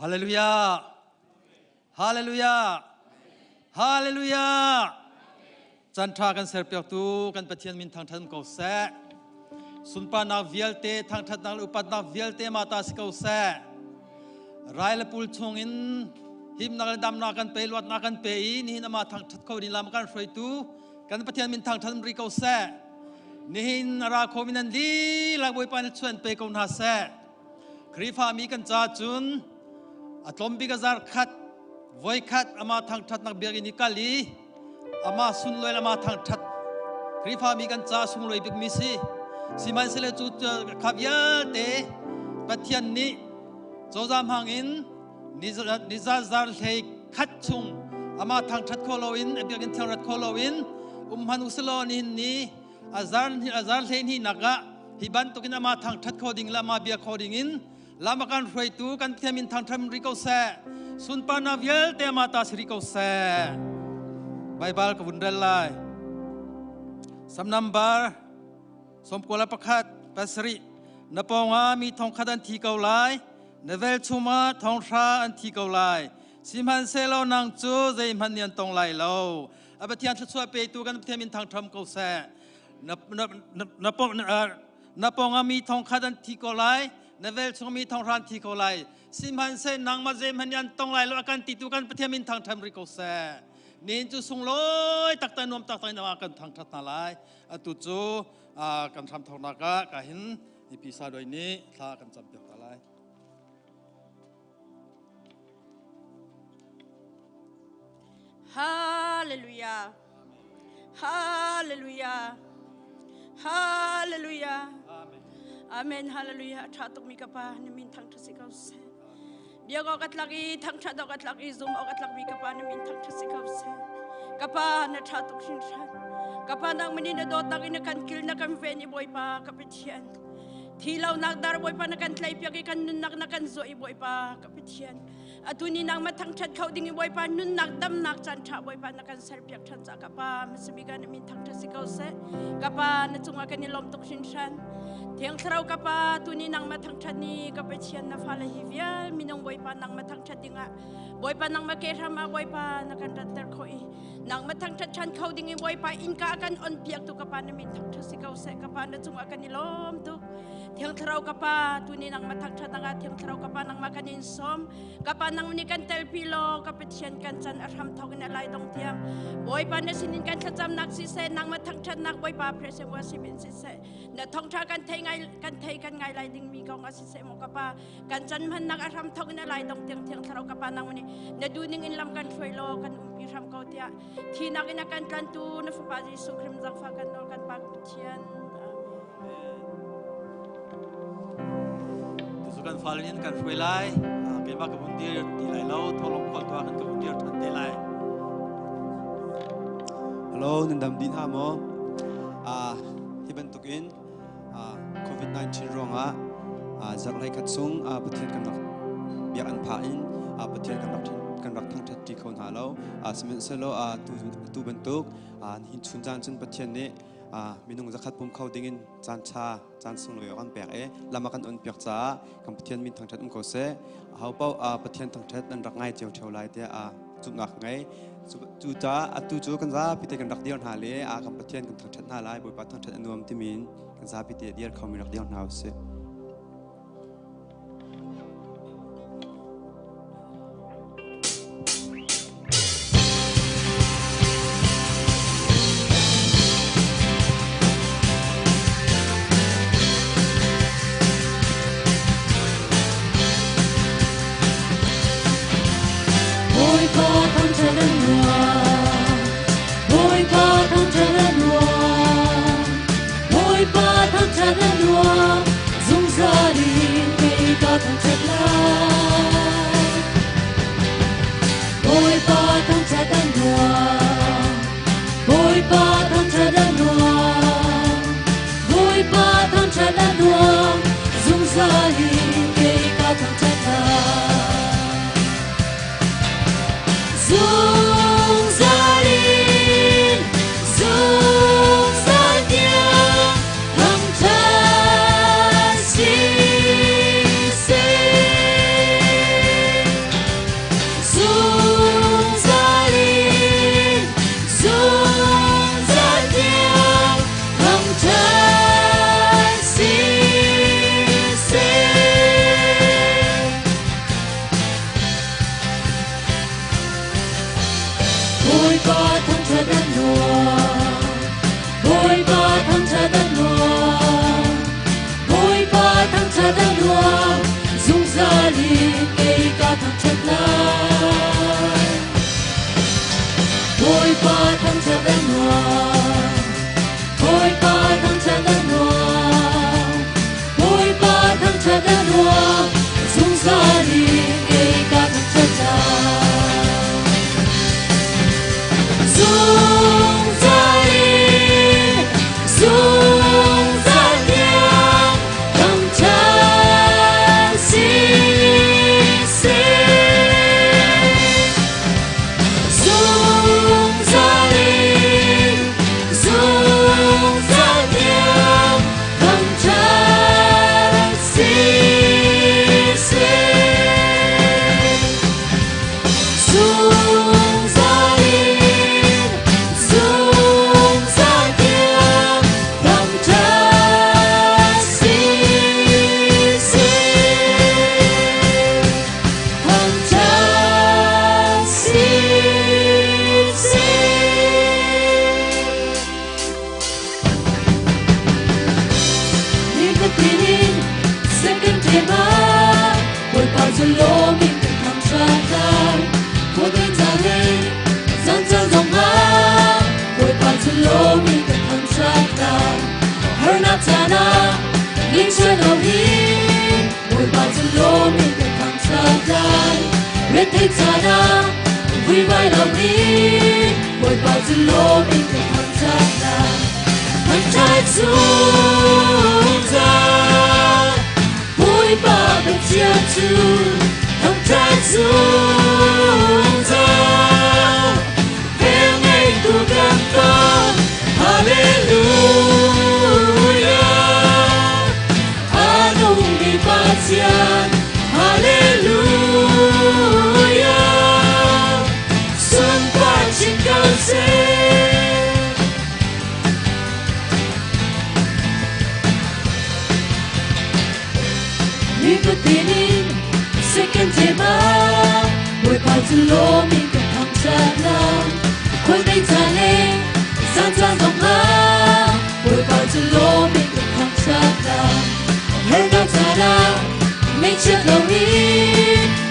Hallelujah. Hallelujah. Hallelujah. Chan tha kan ser pek tu kan pathian min thang tham ko se. Sunpa na vialte thang that na upat na vialte mata si ko se. Rai la pul chung in him na dam na kan pe lot na kan pe ni na ma thang that ko ni lam kan froi tu kan pathian min thang tham ri ko se. Ni hin ra ko min an di la boi pan chuan pe ko na se. Krifa mi kan cha chun atlom bi ga zar khat voi khat ama thang that nak biag ni kali ama sun loi ama thang that krifa mi kan cha sung loi big mi si man sele chu khavya te pathian ni chozam hangin niza zar thei khat chung ama thang that kholowin biag in thang rat kholowin han uslo ni azar thei ni naga hiban to kin ama thang that khoding la ma bia khoding in lama kan frei tu kan thiamin thang tham riko se sun pana vial te mata sriko se Bible ka bundal lai sam number som kola pakhat pasri naponga mi thong khadan thi kau lai navel chuma Thawngtha an thi kau lai simhan selo nang chu zai man nian tong lai lo abathian thua pe tu kan thiamin thang tham kau se naponga mi thong khadan thi kau lai Navel chung mi thong ran thi ko lai simhan se nang ma jem han yan tong lai lo akan ti tu kan pathiamin thang tham ri ko se nin chu sung loi tak ta nom tak ta na kan thang that na lai atu chu kan tham thong na ka hin ipisa doi ni tha kan cham pek ta lai Hallelujah. Hallelujah. Hallelujah. Amen. Amen. Hallelujah. Chatok mi kapa namin thang thasikaw se. Biag okat lagi thang chatok okat lagi zoom okat lagi kapa namin thang thasikaw se. Kapa na chatok sinshan. Kapa nang manina dot nang inakan kil na kan veni boy pa kapitian. Thilaw nagdar boy pa nakan tlay piag ikan nunak nakan zoi boy pa kapitian. Atuni nang matang chat kau dingi boy pa nun nagdam nak chan cha boy pa nakan serpiak chan sa kapa masabigan namin thang thasikaw se. Kapa natunga kanilom tok sinshan. Tiang terau kapa tuni nang matang chani kapetian na fala hivya minong boy pa nang matang chati nga boy pa nang makirama boy pa nakandater koi nang matang chan kau dingi boy pa inka akan on piak tu kapa na mintang chasikaw se kapa na chung akan nilom tu tiang terau kapa tuni nang matang chat nga tiang terau kapa nang makanin som kapa nang menikan telpilo kapetian kan chan arham tawin alay dong tiang boy pa na sinin kan cham nak si se nang matang chat nak boy pa prese wasibin si se na Thawngtha kan Thei kan Thei kan ngai lai ding mi kau ngasi se mo kapa kan chan man nak aram thong na lai dong tiang tiang tharau kapa nang ni na duning in lam kan foilo kan umpi ram kau tia thi nak ina kan tu na fa ji su krim jang fa kan no kan pak tian tu su kan falin kan frei lai ke ba ka bundir ti lai lo tholong khol twa kan ka bundir than te lai hello nandam din ha mo hiban tukin COVID-19 ronga zarlai khatsung pathian kan rak biak an phain pathian kan rak thang that ti khon halo semen selo tu bentuk hin chunjan chen pathian ne minung zakhat pum khau dingin chan sung lo kan pek lama kan on pek cha kan pathian min thang that ko se hau pau pathian thang that an rak ngai cheu theu lai te chup ngak ngai chu cha atu chu kan za pite kan rak dion ha le kan pathian kan thang that na lai boi pa thang that anuam timin kan za pite diar khau mi rak dion hau se ba thăng cha đan nua bôi ba thăng cha đan nua bôi ba thăng cha đan nua dung ra đi cây ca thăng cha lại bôi ba thăng cha đan nua bôi ba thăng cha đan nua bôi ba thăng cha đan nua dung ra đi cây ca thăng cha lại dung ra đi dung ra liang thăng cha si si dung ra đi dung ra liang thăng cha si si dung ra đi dung ra liang thăng cha si si thăng cha si si ni cái tin sẽ cần thêm á buổi bao giờ lô mình cần thăng cha lại của tên gia đình dân dân dòng á buổi bao giờ lô mình cần thăng cha lại hơn nát cha na linh chơi đầu đi buổi bao giờ lô mình cần thăng cha lại biết thấy cha na vui vai đầu đi buổi bao giờ lô mình cần thăng cha lại thăng cha xuống ra buổi ba bên chia chu thăng cha xuống ra theo ngày tu gan con hallelujah anung di pasian hallelujah sun pa chinh cao se ni có tin sẽ cần thêm á buổi bao giờ lô mình cần thăng cha nào khôi tay cha lên gian gian dòng á buổi bao giờ lô mình cần thăng cha nào hơn nào cha nào mình chưa đồng ý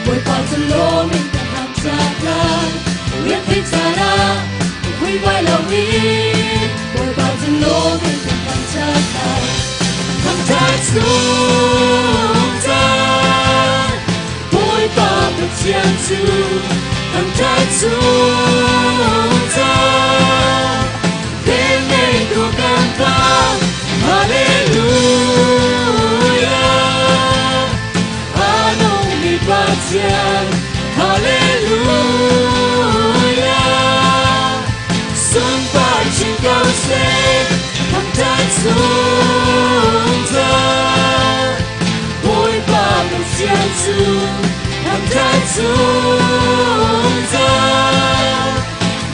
buổi bao giờ lô mình cần thăng cha nào biết thấy cha nào vui vai lòng ý buổi bao giờ lô mình cần thăng cha nào thăng cha xuống ra bôi ba được chiang chu thăng cha xuống ra đến ngày tu can ta hallelujah anung di pasian hallelujah sun pa chinh cao se thăng cha xuống ra bôi ba được chiang chu thăng cha xuống ra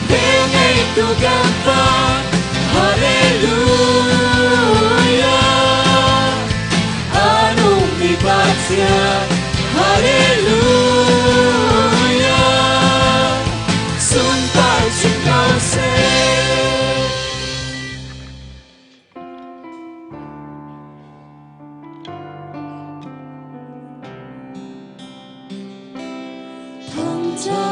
đến ngày tu can ta hallelujah anung di pasian hallelujah sun pa chinh cao se thăng cha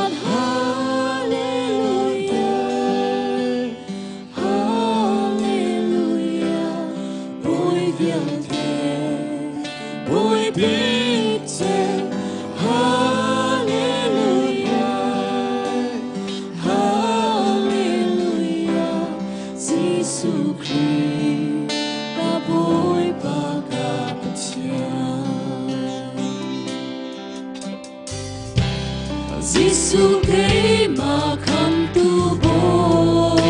Giêsu cây mà khăm tu bồi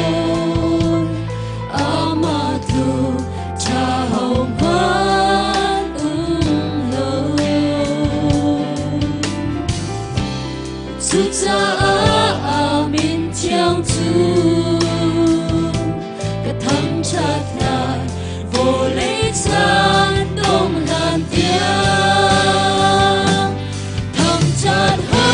amatu cha hồng hoan lời su cha amin chiang chu cái thăng chặt lại vô lấy chan đông lan tiếng thăng chặt hallelujah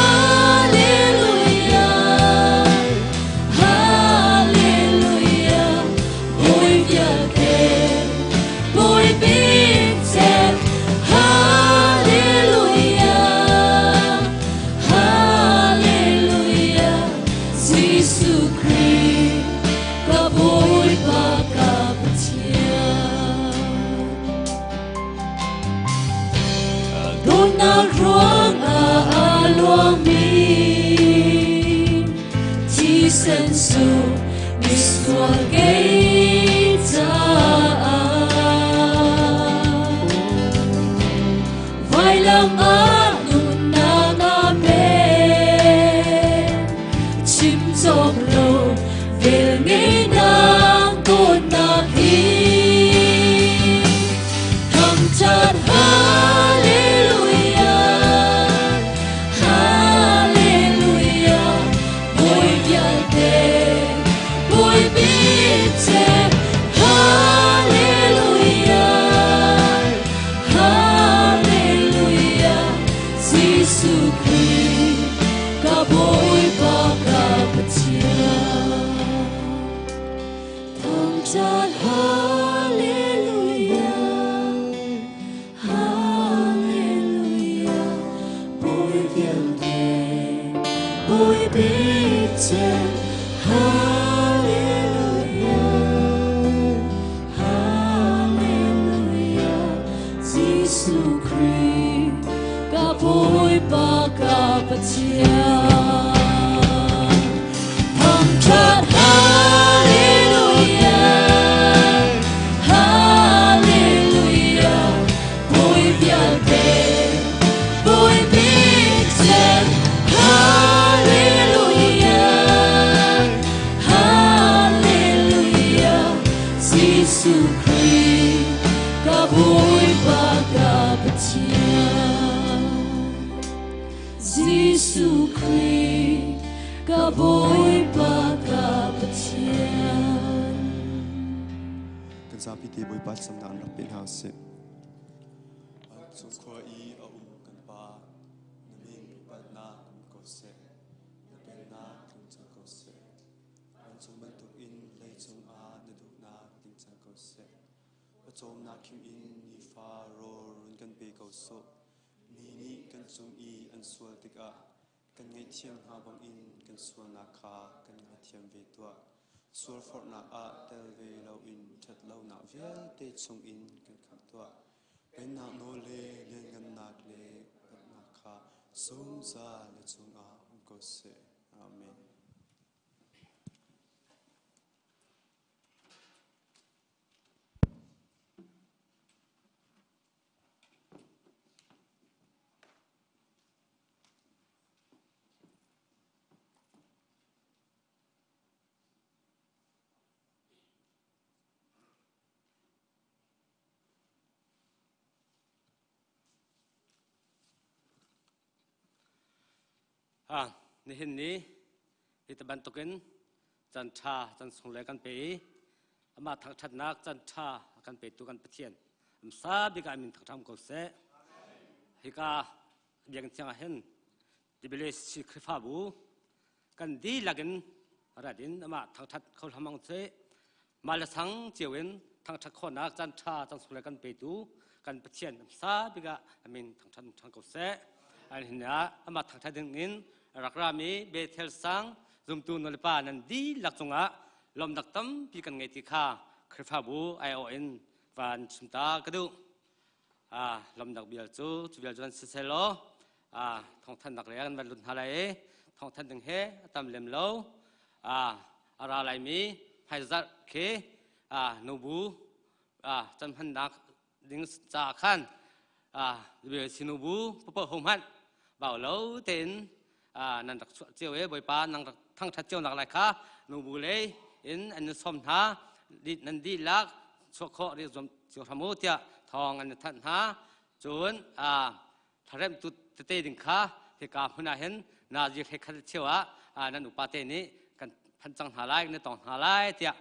chân su mi xua gây cha vai lam a nun na na pe chim chok lo về ngay nang côn na hi thầm chát Piti boy pat sam dan rak pin house se chung khwa I a kan pa namin pat na ko se pen na tum chang ko se an chung ban tuk in lei chung a na du na ting chang ko se a chom na kim in ni fa ro run kan pe ko so ni kan chung I an sual tik a kan ngai thiam ha bang in kan sual na kha kan ngai thiam ve tua sual for na a tel ve lo in that lo na vial te chung in kan khak tua pen na no le len gan nak le kan na kha sum za le chung a ko se amen. Ni hin ni hita ban token chan cha chan sung le kan pe ama thak that nak chan cha kan pe tu kan pathian am sa bi ka min thak tham ko se hika biang chang hen dibele si khfa bu kan di lagin radin ama thak that khol hamang se mal sang chewen thak that kho nak chan cha chan sung le kan pe tu kan pathian am sa bi ka min thak tham thang ko se an hina ama thak that ding in rakrami bethel sang zumtu nolpa nan di lakchunga lom daktam pi kan ngai ti kha khrifa bu ion van chimta kadu lom dak bial chu bial jon selo thong than dak lean van lun halai thong than ding he tam lem lo ara lai mi phaizat khe nobu chan han dak ding cha khan bial sinubu popo hom han bảo lâu tên nan dak chiêu e boi pa nang thang that chiêu nak lai kha nu bu le in an som tha di nan di lak so kho ri zom chiêu thamu tia thong an than ha chun tharem tu te ding kha he ka phuna hen na ji he kha chiêu nan upa te ni kan phan chang ha lai ne tong ha lai tia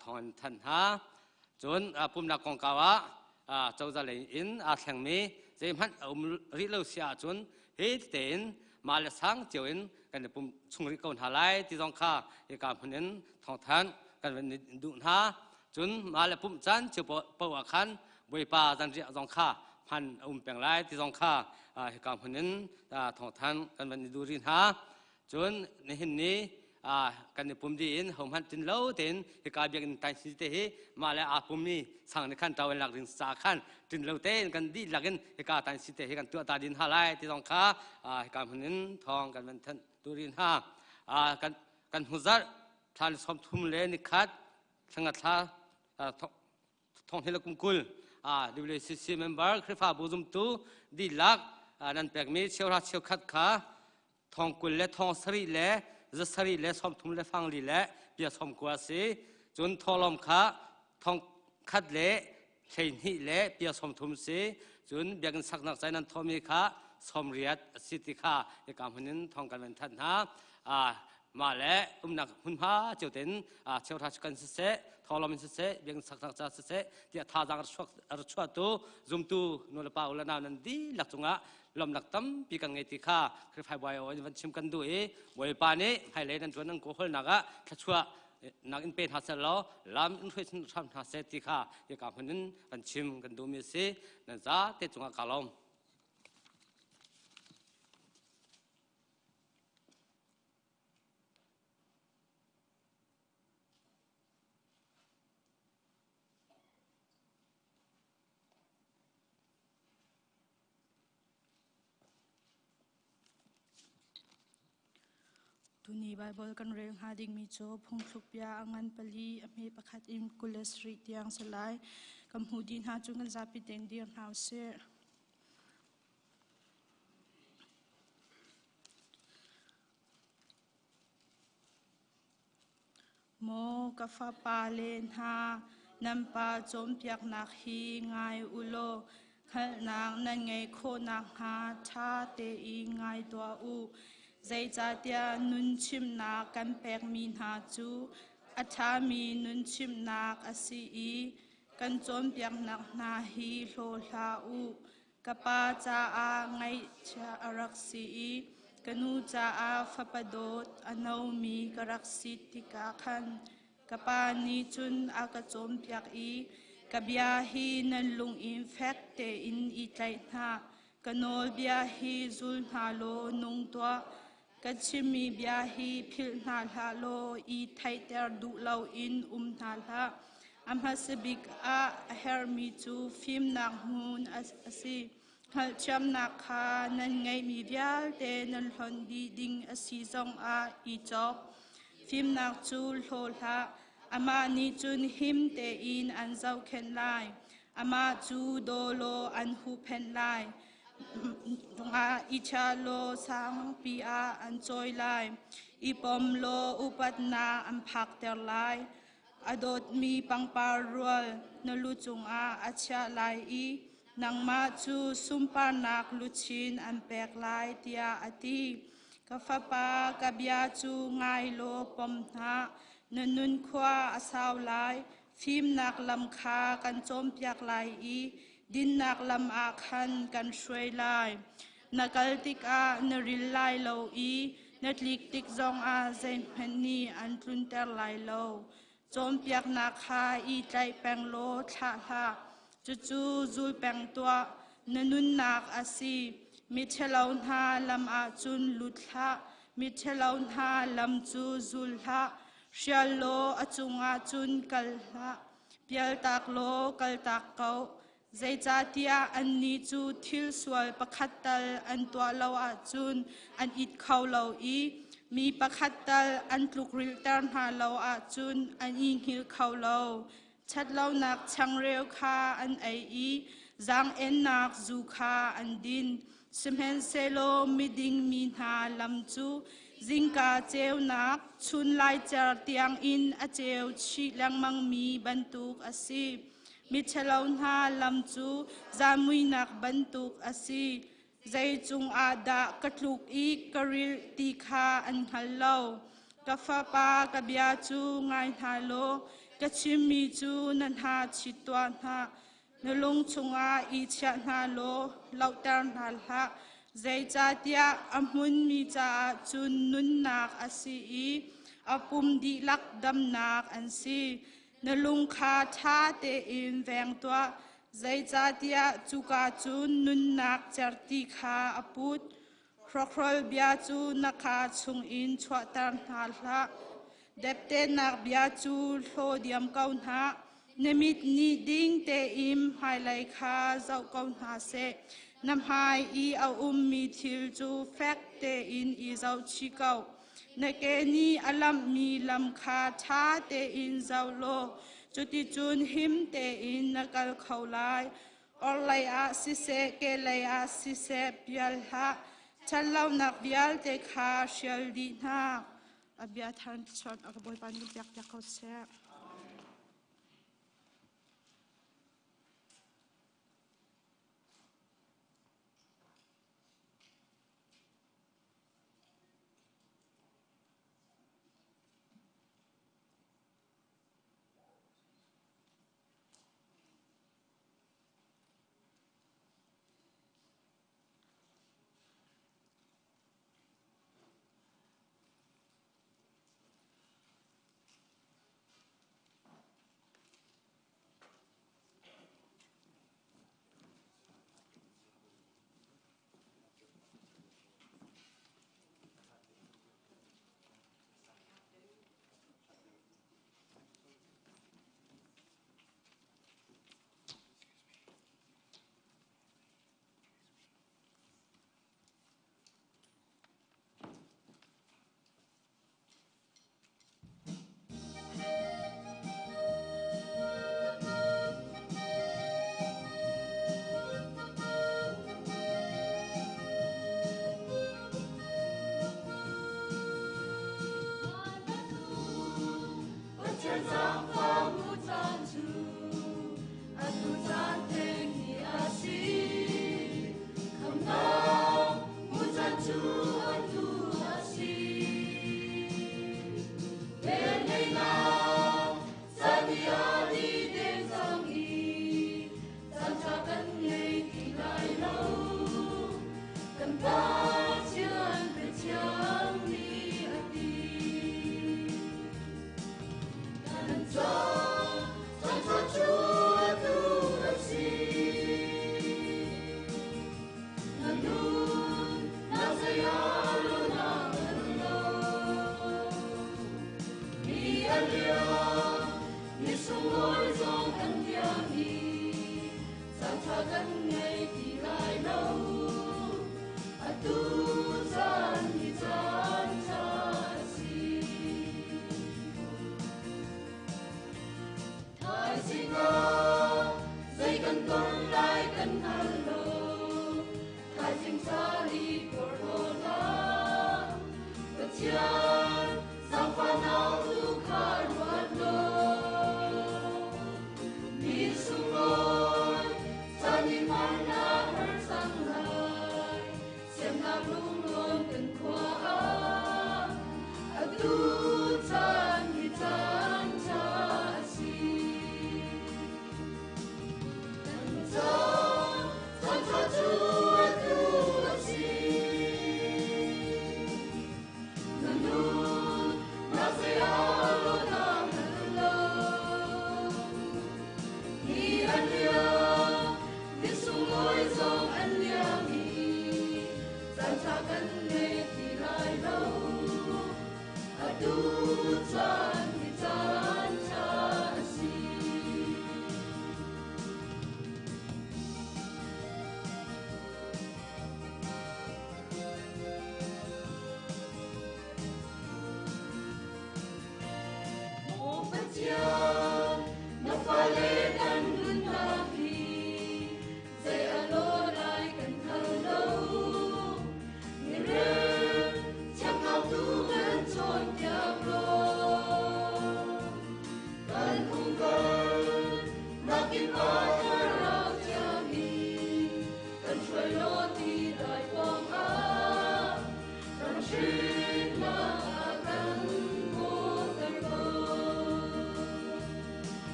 thong an than ha chun pum na kong ka wa chau za le in thleng mi je man ri lo sia chun he tenมาเลสังเจียวอินกันปุ่มชุงริกอนหาไลที่ต้องข้าในการพนันทองทันกันเป็นดุนหาจนมาเลปุ่มจันเจียวปะวะคันบวยปาจันเจียต้องข้าพันเปียงไลที่ต้องข้าในการพนันทองทันกันเป็นดูรินหาจนในหินนี้ กันปุ่มดีอินหอมหันจินเล่าเต็นเหตุการณ์เบียงตันสิเตะมาแล้วปุ่มนี้สั่งในขั้นตอนหลักดินสาขันจินเล่าเต็นกันดีหลักอินเหตุการณ์ตันสิเตะกันตัวตาดินหาไลที่ต้องค้าเหตุการณ์พนินทองกันเป็นทันตุรินหากันหุซัด ทานสมทุมเลนิคัดสังกัดท่าทองเฮลกุมกุลดูเลยซีเมมเบอร์คริฟ้าบุจุมตูดีลักนั่นแปลกมีเชียวราเชียวคัดขาทองกุลและทองสรีและจะสรีและสมทุมและฟังลีและเบียสมกว่าสิจนทอลมขาทองคัดและเชนหิและเบียสมทุมสิจนเบียกันสักนักใจนั้นทอมีขาสมเรียดสิทธิขาในการพนันทองกันเป็นทันหามาแล้วนักหุ่นผ้าเจ้าเต็นเชียวราชกันเสทอลมินเสเบียงสักนักใจเสที่ท่าจังรัชวตูจุมตูนุลปาอุลนานันดีหลักจงะลมหลักตั้มปีกังเงติขาคือไฟบอยวันชิมกันดูบอยปานี้ไฮไลท์นั้นจวนนั้นกูฮลนักทัชวะนักอินเป็นฮัสเซลลามอินฟิชทำฮัสเซติขาอยากกับนั้นวันชิมกันดูมีสินั่นจ้าเตจงะกาลมตุนีไบเบิลกันเรียงหาดิ่งมีโจพงสุกยาอังันปลีอเมปะคัดอิมกุลสรีเตียงสลายกำหูดินหาจุงกันซาปิเตงเดียงหาวเสโมกะฟาปาเลนหานำปาโจมเปียกนักฮีไงอุโลขนางนั่นไงโคนักหาชาเตอีไงตัวอูใจจัดยานุนชิมนักกันแปกมีนาจูอัฐามีนุนชิมนักอสีอีกันโจมเปียกนักนาฮีโลลาอูกปาจาอาไงชาอรักสีอีกันูจาอาฟปโดดอนาวมีกรักสิติกาขันกปานีจุนอากโจมเปียกอีกบยาฮีนันลุงอินเฟกเตอินอีไตนากันโนบยาฮีซุลนาโลนุงตัวกัจฉิมีบยาฮีพิลนาลาโลอีไทเตอร์ดุเลาอินนาลาอัมฮัสบิกอาเฮอร์มิจูฟิมนักมูนอสีฮัลจำนักขานันไงมีเดียลเตนันหอนดีดิงอสีซองอาอีจอกฟิมนักจูลโฮลาอามานิจุนหิมเตอินอันเจ้าเข็นไลอามาจูโดโลอันหูเพนไลอิชาโลสังปีอาอันจอยไลอีปอมโลอุปัตนาอันพักเตอร์ไลอดดมีปังปารัวลนลุจงอาอัชาไลอีนังมาจูสุมปานักลุชินอันแปกไลเตียอติกฟปากบยาจูไงโลปมนานุนขวาอาสาวไลฟิมนักลำคากันโจมเปียกไลอีดินนักลำอาคันกันช่วยไลนักลติกานริลไลโลอีนัดลิกติกจงอาเซมเพนนีอันทุนเตอร์ไลโลโจมเปียกนักคาอีใจแปงโลชาลาจูจูแปงตัวนุนนักอาศีมิเชลาวนาลำอาจุนลุดละมิเชลาวนาลำจูจุลละเชียโลอจุงอาจุนกัลละเปียลตักโลกัลตักเกาใจจัดยาอันนี้จูทิลสวลประคัตตัลอันตัวเราอาจุนอันอิดเขาเราอีมีประคัตตัลอันลุกริลเตอร์หาเราอาจุนอันอิงหิลเขาเราชัดเรานักช่างเร็วคาอันไออีจางเอ็นนักจูคาอันดินสมเห็นเซโลมิดิงมีนาลำจูจิงกาเจวนักชุนไลเจอเตียงอินอาเจวชีลังมังมีบรรทุกอาศีมิเชลาวนาลำจูจามุยนักบรรทุกอาศีใจจุงอาดะกระลุกอีกริลตีคาอันฮัลโลกฟปากบยาจูไงฮาโลกชิมีจูนันหาชิตวานหานลงชงอาอีชะนาโลเหล่าเตอร์นาละใจจัดยาอมุนมีจ่าจุนนุนนักอาศีอปุ่มดีลักดำนักอันซีนลงคาชาเตอินแวงตัวใจจัดยาจุกาจุนนุนนักจติคาอปุตครครลเบียจูนักขาชงอินชวเตอร์นาละเด็บเตนักเบียจูโลเดียมเกาหน้านมิดนีดิ้งเตอิมไฮไลคาเจ้าเกาหน้าเสนำไฮอีเอามีทิลจูแฟกเตอินอีเจ้าชิเกา na ke ni alam mi lam kha tha te in zau lo chuti chun him te in nakal khaulai or lai a si se ke lai a si se pial ha chalau nak bial te kha shal di na abia than chon akaboi pan yak yak ko se Hãy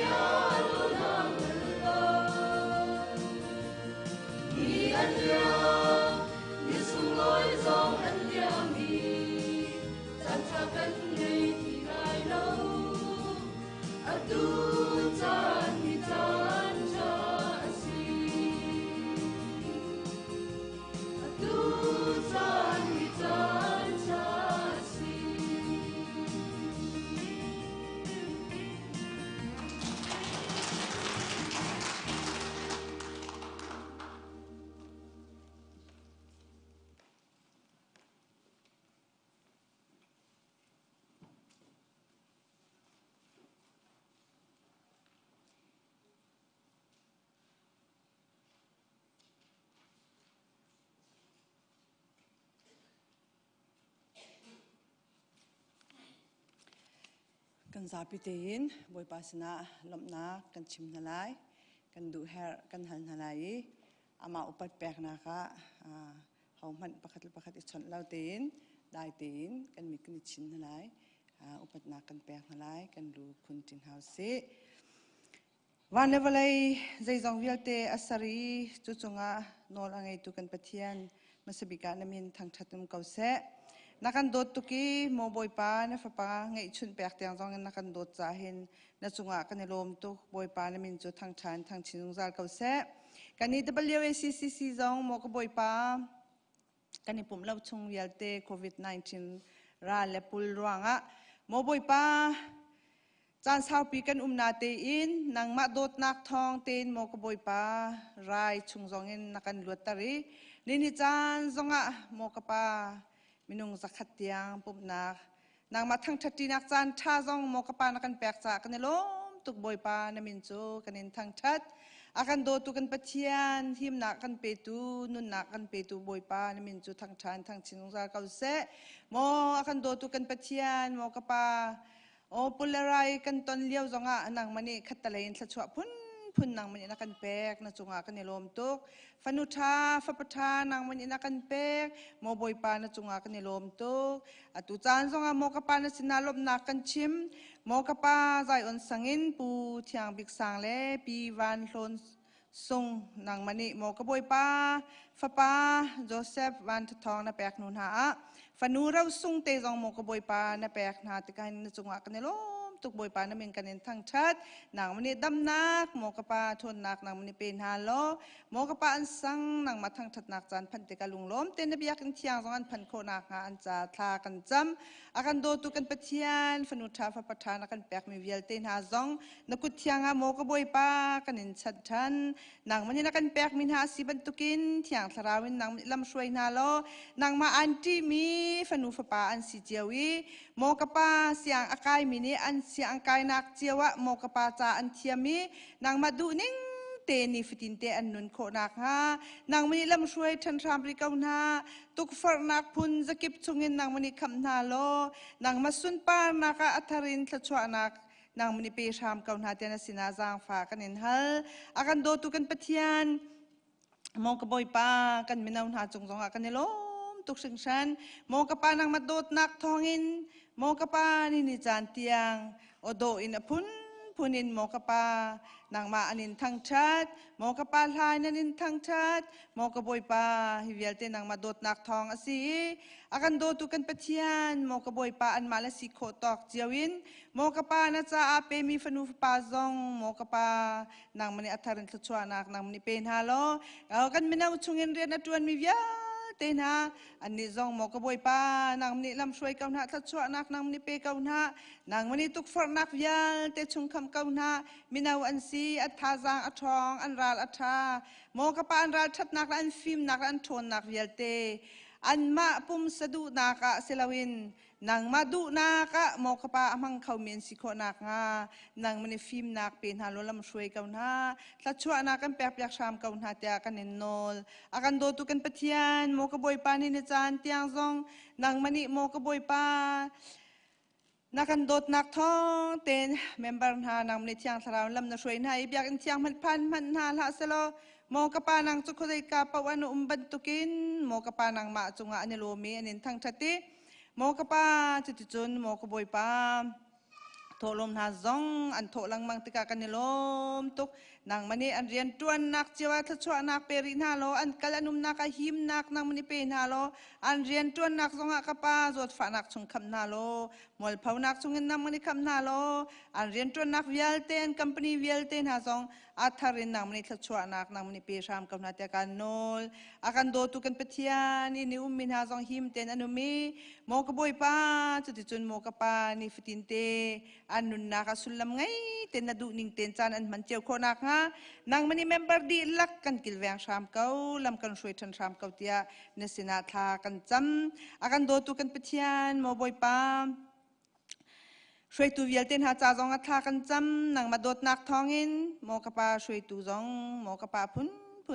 subscribe กันซาพิเตยินบอยปาสนาลมนากันชิมนาลายกันดูเฮร์กันหันนาลายอามาอุปัตแปกนะคะเขามันประคัดอิชนเราเตีนได้เตีนกันมีกันชิมนาลายอุปัตนากันแปกนาลายกันดูคุณจินเฮาสิวันเลวเลยใจจงวิลเตอสรีจุจงานอลไงตุกันปะเทียนมาสบิการนมินทางชัดตุมเกาเสนักันโดดตุกีโมบอยปานะฟ้าปาไงชุนแปกเตียงจงนักันโดดจ่าเห็นนัจงกันในลมตุบอยปานะมินจุทางชันทางชินุงซาลเกาเสกันนี้ WACCC จงโมกบอยปากันนี้ผมเล่าชงวิลเตโควิด-19ราเลปุลรวงโมบอยปาจานสาวปีกันนาเตอินนางมาโดดนักทองเตนโมกบอยปารายชุงจงเงินนักันลวดตารีนี่จานจงโมกปามินุงสักขัดยังปุ่มนักนางมาทั้งชัดจีนักจานท่าจงโมกปานักันแปกจากกันล้มตุกบอยปานามินจูกันนินทั้งชัดอากันโดตุกันปะเทียนหิมนักกันเปตูนุนนักกันเปตูบอยปานามินจูทั้งชันทั้งชินุงซาเกาเสโมอากันโดตุกันปะเทียนโมกปาโอปุลไรกันตอนเลี้ยวจงนางมันนี่ขัดตะเลนสัจวพุ่นนางมันนี่นักกันแปกนัจงกันในลมตุกฟนุชาฟปทานางมันนี่นักกันแปกโมบอยปานัจงกันในลมตุกอตุจานจงโมกปานัสินาลมนักกันชิมโมกปาใจอ่อนสังอินปูเทียงบิกสังเลปีวันโลนส่งนางมันนี่โมกบอยปาฟปาโจเซฟวันทองนับแปกนุนหาฟนูเราส่งเตจงโมกบอยปานับแปกนาติกันนัจงกันในลมตุกบอยปานามินกันเองทั้งชัดนางมันนี่ดำนักโมกปาทนนักนางมันนี่เป็นฮาโลโมกปาอันสังนางมาทั้งชัดนักจันพันติกาลุงล้มเต้นนบียักษ์เทียงสองอันพันโคนักอันจะทากันจำอากันโดตุกันปะเทียนฟนุชาฟปทานักกันแปกมีเวลเต้นหาซองนักุเทียงโมกบอยปากันเองชัดชันนางมันนี่นักกันแปกมินหาสิบันตุกินเทียงสราวินนางลำช่วยนาโลนางมาอันที่มีฟนุฟปาอันสิเจียวีโมกปาเสียงอากายมินีอันเสียงกายนักเจียวะโมกปาจาอันเทียมีนางมาดูนิ่งเตนิฟิตินเตอันนุนโคนักฮานางมันนี่ลำช่วยทันทรามริกาวนาตุกฟอร์นักพุนจะกิบชงินนางมันนี่คำนาโลนางมาสุนปานักอัทารินทะชวนักนางมันนี่เปชามกาวนาเตนสินาจางฟ้ากันเห็นฮัลอากันโดตุกันปะเทียนโมกบอยปากันมินาวนาจงกันเนลมตุกสิงชันโมกปานางมาโดดนักทองอินโมกปานี่นิจานเตียงโอโดอินพุนินโมกปานางมาอันินทั้งชัดโมกปาลายนันินทั้งชัดโมกบอยปาฮิเวลเตนางมาโดดนักทองอสีอากันโดตุกันปะเทียนโมกบอยปาอันมาเลสิโคตอกเจียวินโมกปานาจาอาเปมีฟนูปาซองโมกปานางมันอัทารินทชวนักนางมันเป็นฮาโลเอากันมินาอุชงเงินเรียนนัดวันมีเวียเตนะอันนี้จงโมกบอยปานางมันลำช่วยกันหาทัชวนักนางมันเปกันหานางมันตุกฟอร์นักยาเตชงคำกันหามินาอันซีอัทาจางอัทองอันราลอัทาโมกปาอันราชัดนักอันฟิมนักอันทนนักเวียเตอันมาปุ่มสะดุนักเซลวินนางมาดุนักโมกปามังเขาเมียนสิโคนักนางมันฟิมนักเป็นฮาโลลำช่วยกันหาทัชวนักกันแปกชามกันหาเตียกันเนนอลอากันโดตุกันปะเทียนโมกบอยปานินจานเตียงซองนางมันโมกบอยปานักกันโดดนักท้องเต้นเมมเบอร์หานางมันเทียงสลาวลำน่ะช่วยนายเบียกันเทียงมันหาละเสลโมกปานางจุกใจกาปวันอุมบันตุกินโมกปานางมาจงอันโลมีอันนี้ทั้งชัดที่โมกปาจุดจุนโมกบอยปาโทลมนาซองอันโทลังมังติกากันนิลมตุกนางมันนี่อันเรียนจวนนักเจวะทัชวนักเปรินฮาโลอันกัลนุมนักหิมนักนางมันนี่เป็นฮาโลอันเรียนจวนนักซองกปาจดฝานักชงคำนาโลมอลเผานักชงเงินนางมันนี่คำนาโลอันเรียนจวนนักเวียลเตนคัมปานีเวียลเตนฮาซองอัทารินนางมันนี่ทัชวนักนางมันนี่เปรามกับนาเตกันโนลอากันโดตุกันเปทียนี่นิอุมินฮาซองหิมเตนอนุมีโมกบอยปาจุดจุนโมกปานี่ฟิตินเตอันนุนนักสุลลัมไงเตนนาดูนิงเตนจานอันมันเจียวโคนักฮะนางมันนี่เมมเบอร์ดีลักกันกิลแวงชามเก้าลำกันช่วยทันชามเก้าเตียเนสินาทากันจำอากันโดตุกันเปทียนโมบอยปาช่วยตูเวียลเตนหาจ่าจงอัทากันจำนางมาโดดนักทองอินโมกปาช่วยตูจงโมกปาพุ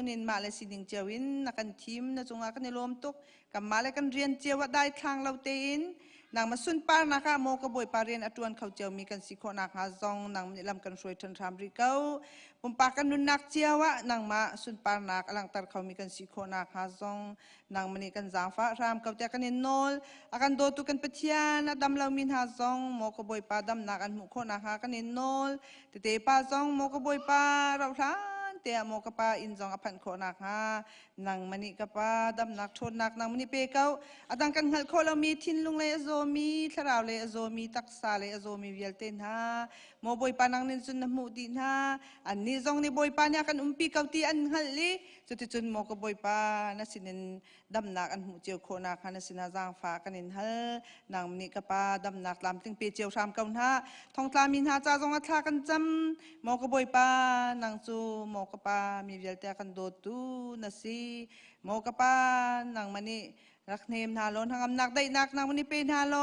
นินมาเลสิดิงเจียวินนักกันทีมนักจงอากันในลมตุกกับมาเลกันเรียนเจียวได้ทางเราเตน นางมาสุนปานะคะโมกบอยปาเรียนอตวนเขาเจียวมีกันสิโคนักหาซองนางมันลำกันช่วยทันทามริเก้าปุ่มปากันนุนักเจียวะนางมาสุนปานักอลังตัดเขามีกันสิโคนักหาซองนางมันกันจางฟ้ารามเขาเจกันนอลอากันโดตุกันเปทียนดำเรามินหาซองโมกบอยปาดำนักอันมุโคนักหากันนอลเตปาซองโมกบอยปาเราท่าเตียโมกปาอินจงอภันโคนักฮานางมันกปาดำนักชนนักนางมันเปเก้าอาดังกันหัลโคเรามีทินลุงเลยโซมีทราวเลยโซมีตักษาเลยโซมีวิลเตนฮาโมบอยปานังนินซุนนมุดินฮาอันนี้จงนี่บอยปาเนี่ยกันปีเก้าตีอันหัลลีจุดจุดโมกบอยปานัสินินดำนักอันมุเจียวโคนักฮานัสินาจางฟ้ากันนินฮัลนางมันกปาดำนักลำติงเปเจียวชามเก้าฮาทองตามินฮาจ้าจงอัฐากันจำโมกบอยปานางจูโมกปามีวิลเตกันโดตูนัสิโมกปานางมันนี่รักเนมนาโลนทางอำนักได้นักนางมันนี่เป็นนาโล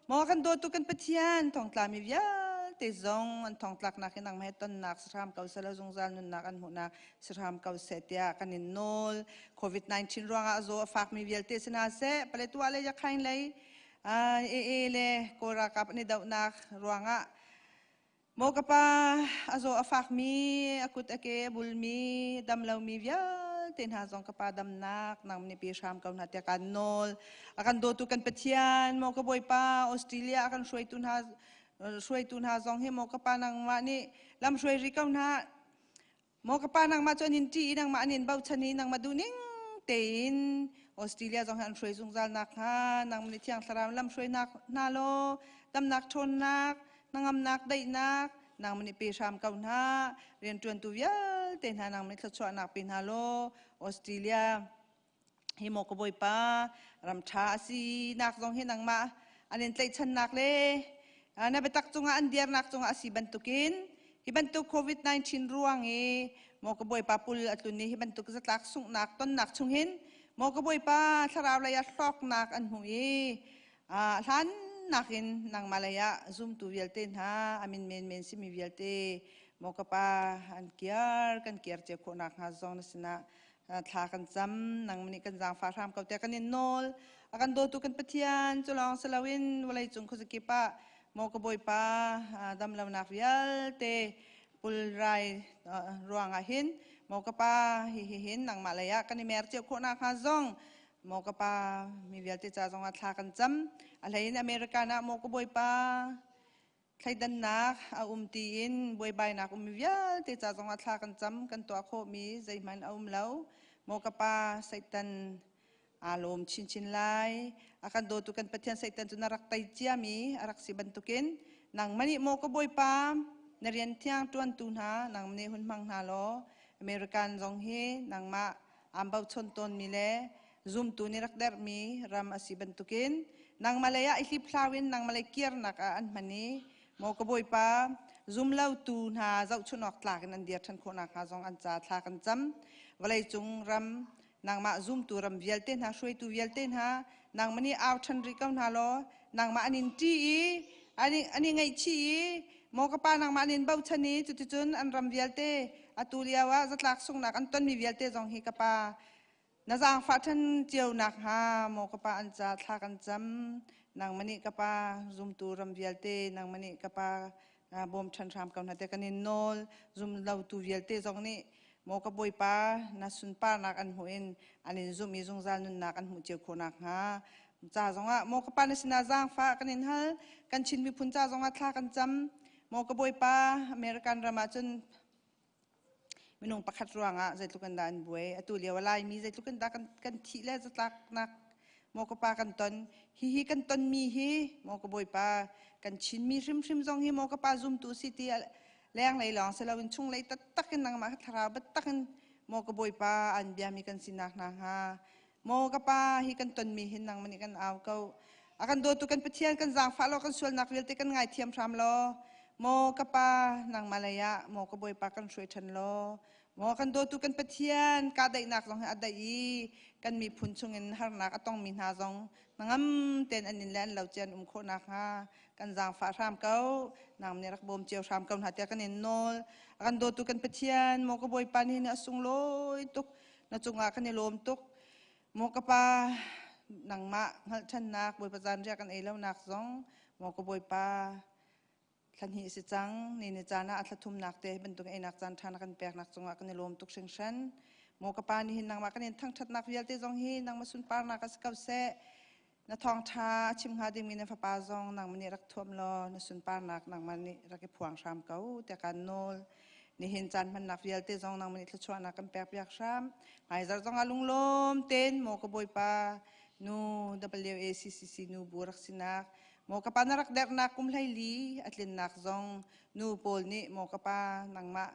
โมกันโดตุกันปะเทียนทองตามีวิลเตจงอันทองตลักนักนางไม่ต้นนักสรามเก่าเสลจงจานนุนนักอันหัวนักสรามเก่าเสียกันนินโนลโควิด-19ร่วงอาโซฝากมีวิลเตสนาเสปเลตัวเลยจะใครเลยเลยโกรากับนี่ดาวนักร่วงอ่ะโมกปาอาโซฝากมีอากุตเกบุลมีดำเลามีวิลเต็นหาจงกปาดำนักนางมันปีชามเก่านัดกันโนลอากันโดตุกันปะเทียนโมกบอยปาออสเตรเลียอากันช่วยตุนหาช่วยตุนหาจงให้โมกปานังมานี่ลำช่วยริกาวนาโมกปานังมาจนินจีนังมานินเบาชนีนังมาดูนิ่งเต็นออสเตรเลียจงให้ช่วยจงจานักฮานังมันเที่ยงสรามลำช่วยนักนาโลดำนักชนนักนางอำนักได้นักนางมันปีชามเก่าหน้าเรียนจวนตุยาเต็นหานางมันทศวรรษนักเป็นฮาโลออสเตรเลียฮิโมกบอยปารำชาสีนักจงให้นางมาอันนี้ใจฉันนักเลยนาเบตักจงอันเดียร์นักจงอาศิบันตุกินฮิบันตุโควิด-19ร่วงโมกบอยปาปุลอัตุนี้ฮิบันตุกจะตักสุงนักต้นนักชงหินโมกบอยปาสราวเลยสอกนักอันหุยท่านนักอินนางมาลายะซุ่มตูวิลเตนฮาอามินเมนซิมีวิลเตโมกปาอันเกียร์กันเกียร์เจ้าคนนักฮาซองนัสนะทากันจำนางมันกันจางฟ้าทำเขาแต่กันนินโนลอากันโดตุกันปะเทียนจุลองสลาวินวลัยจุงคุสกิปะโมกบอยปาดำลำนักวิลเตปุลไรรวงอาหินโมกปาหินนางมาลายะกันนิเมร์เจ้าคนนักฮาซองโมกปามีวิลเตจ้าจงอัฐากันจำอะไรในอเมริกานะโมกบอยปาใครดันนักตีนบอยใบนักวิลเตจ้าจงอัฐากันจำกันตัวโคมีใจมันเล่าโมกปาไซตันอารมณ์ชินไลอาการโดตุกันปะเทียนไซตันจุนารักไตเจียมีรักสิบันตุกินนางมันนี่โมกบอยปานเรียนเที่ยงตวนตุนหานางมันนี่หุ่นมังนาโลอเมริกันจงเฮนางมาอัมบาวชนตนมีเลซุ่มตูนี่รักเดอร์มีรำอาศิบันตุกินนางมาเลยะอิลิพลาวินนางมาเลยเกียร์นักอันมันนี่โมกบอยปาซุ่มเล่าตูนหาเจ้าชุนออกตากันนันเดียร์ทันคนนักหาจงอันจ่าทากันจำวลัยจุงรำนางมาซุ่มตูรำเวียลเต้นหาช่วยตูเวียลเต้นหานางมันนี่เอาชันริกาวนาโลนางมาอันนินจีอันนี้ไงชีโมกปานางมาอันนินเบาชนีจุนอันรำเวียลเตอตูเลียวะจัตลักส่งนักอันต้นมีเวียลเตจงฮิกปานาจางฟ้าทันเจียวนักฮาโมกปาอันจ่าทากันจำนางมันนี่กปาซุ่มตูรำเวียลเตนางมันนี่กปาบอมชันรามกันนาเตกันนินโนลซุ่มเล่าตูเวียลเตจงนี่โมกบอยปานาสุนปานักอันหัวอินอันนี้ซุ่มมีซุ่มจานุนนักอันหัวเจียวคนนักฮะจ่าจงอ่ะโมกปาในสินาจางฟ้ากันนินฮัลกันชินมีพุนจ่าจงอ่ะทากันจำโมกบอยปาอเมริกันรามาจนมินุงประคัดรวงอ่ะใจตุกันดานบวยตัวเลียวลายมีใจตุกันดากันทีแล้วจะตักนักโมกปากันตนฮิกันตนมีฮิโมกบอยปากันชินมีริมจงฮิโมกปาซุ่มตูซิตี้แรงไหลหลงเสลาวินชุ่งไหลตักกันนางมาทาราบัตักกันโมกบอยปาอันเบียมีกันสินักนางฮาโมกปาฮิกันตนมีหินนางมันกันเอาเก้าอากันโดตุกันเปทียนกันจางฟ้าโลกันส่วนนักเวลติกันไงเทียมพรำโลโมกปานางมาลายะโมกบอยปากันช่วยทันโลโมกันโดตุกันเปทียนกาได้นักจงให้อดได้กันมีพุนชงเงินหานักต้องมีนาจงนางเต้นอันนี้แลนเราเจนโคนักฮะกันจางฟ้าทำเก้านางมันรักบ่มเจียวทำเก้าหาเตียกันเห็นโนลกันโดตุกันเปทียนโมกบอยปานี่เนี่ยสุงลอยตุกน่าจงอากันเนี่ยลมตุกโมกปา นังมะฮัลชันนักบอยประจันเรียกันเอแล้วนักซองหมอกบอยปาขันหิสิจังนี่นจานะอัตทุ่มนักเตะเป็นตัวเอนักจันทานักกันแปลกนักจงกันในลมตุกเชิงชันหมอกปานี่หินนังมากันเห็นทั้งชัดนักเวียลเตจงหินังมาสุนปานักกัสกับเสนทองทาชิมหาดิมินฟ้าปาจงนังมันนี่รักท่วมลอนสุนปานักนังมันนี่รักพวงชามเก่าแต่การโนลนี่เห็นจันมันนักเวียลเตจงนังมันนี่ทชวนักกันแปลกเปียกชามหายจากจงอาลุงลมเต้นหมอกบอยปานูWACCCนูบูรักสินักหมอกปานารักเด็กนักกุมไลลีอัตลินนักจงนูโพลนี่หมอกปานังมะ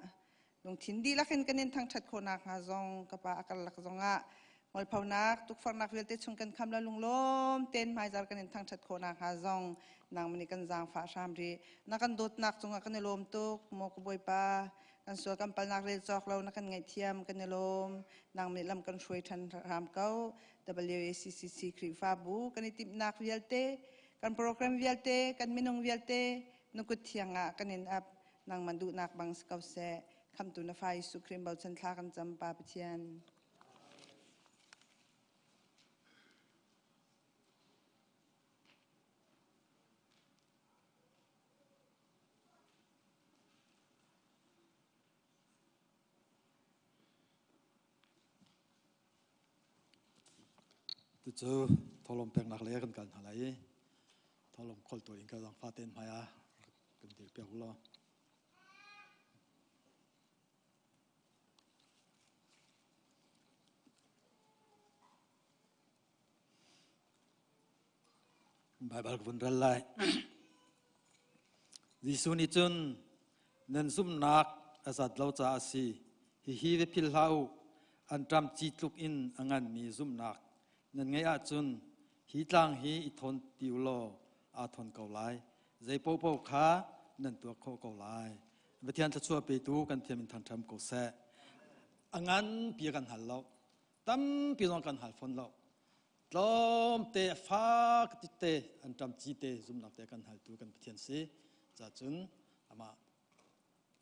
ลงทิ้งดีลักเห็นกันเน้นทั้งชัดโคนักหาจงกปาอักลักจงอ่ะมอลพาวนักทุกฝั่งนักเวลเตชงกันคำละลุงลมเต้นหายจากกันเน้นทั้งชัดโคนักหาจงนางมันกันจางฟ้าชามรีนักกันโดดนักจงอ่ะกันในลมตุกหมอกบอยปากันสวดกันปนักเรจอกเรานักกันไงเทียมกันในลมนางมันลำกันช่วยทันรามเก้าWACCC ครีฟ้าบูกันในติมนักเวียลเตกันโปรแกรมเวียลเตกันมินงเวียลเตนุกุเทียงอ่ะกันเน้นอับนางมันดูนักบังสกาวเสคำตุนไฟสุครีมเบาชันทากันจำปาปเทียนจู่ทอลมแปลงนักเลี้ยกันกันอะไรทอลมคนตัวเองก็ต้องฟาเต้นพายากันเดียวเปียกล้อไบเบิลกุนรัลไลดิสุนิจุนนันซุมนักอาศัดเราจะอาศัยฮิเวพิลฮาวอันตรมจิตลุกอินอังันมีซุมนักนั่นไงอาจุนฮีตางฮีอิทนติวโลอาทนเกาไลใจโปโปขานั่นตัวโคเกาไลวิธีการจะช่วยไปดูกันเทียมทางทำกุศลอังันเปียกันหันเราตั้มเปียกันหันฝนเราลมเตะฟ้าติเตะอันตรมจิตเตะซุมนักเตะกันหันดูกันเทียนสิจะจุนอามา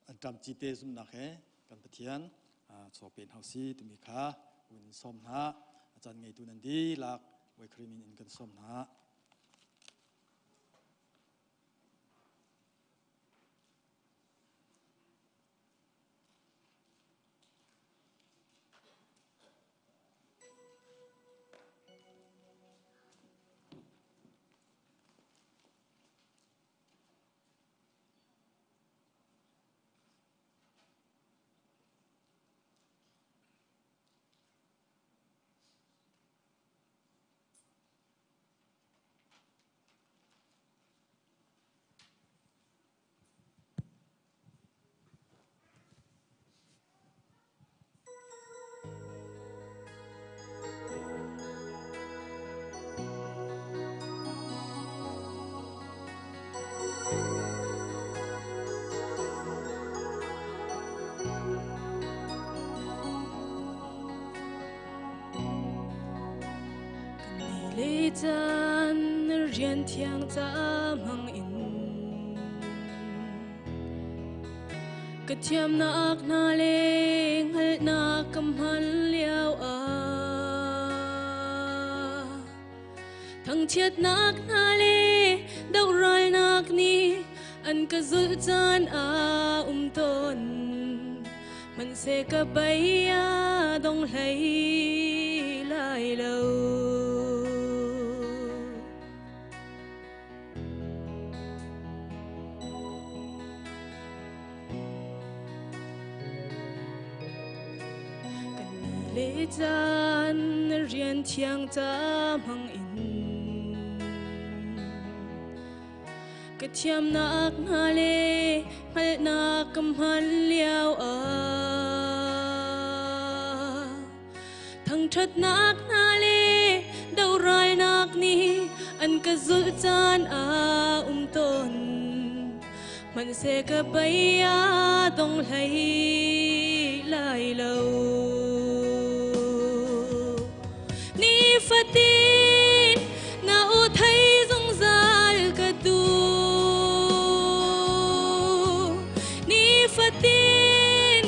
อันตรมจิตเตะซุมนักเหกันเทียนชอบเป็นเฮาซีตุมิขาวินสมนะอาจารย์ไงตัวนั้นดีหลักไว้ครีมินอินกันสมนะจันเรียนเทียงจำหังอินกระเทียมนักนาเลงให้นักกำหันเลี้ยวทั้งเชียดนักนาเลดอกรอยนักนี้อันกระสุจานต้นมันเสกใบยาดงไหลไหลเลวเลจันเรียนเทียงจำหังอินกระเทียมนักนาเลให้นักกำหันเลี้ยวทั้งชัดนักนาเลดาวรายนักนี้อันกระสุจานต้นมันเสกใบยาดงไหลไหลเลวFatin na uthai zong zal ka du ni fatin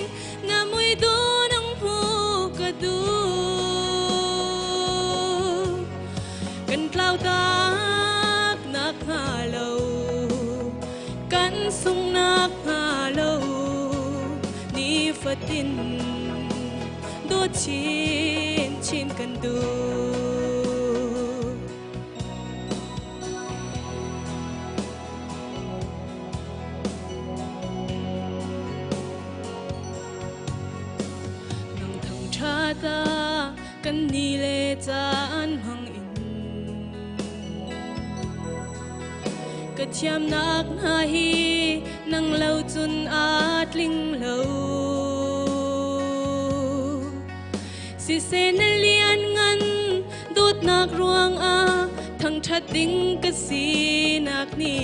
na mui do nang hu ka du phật tin đô chín chín cần du nang thang cha ta kan ni le chan hang in ka thiam nak na hi nang lo chun at ling lo si se na lian ngan dut nak ruang a thang that ding ka si nak ni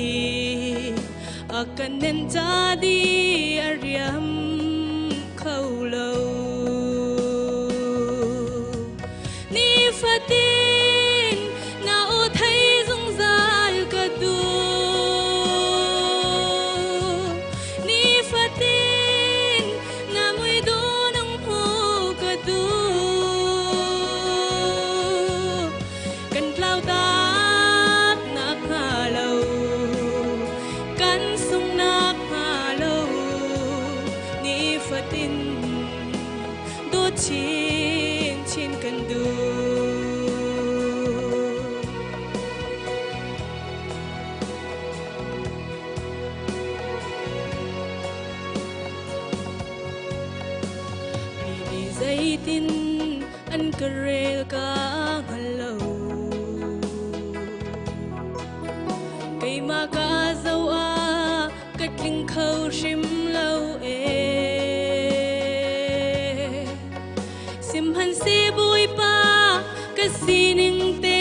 akan nen cha di ariam khâu lo ni fatin na o thei zung zal ka du ni fatin na mui du nang hu ka du kan tlau tak nak ha lo kan sung nak ha lo ni fatin do chin chin kan du tin an karel ka hello kai ma ka zo a katling khâu shim lo e sim han se bui pa ka sining te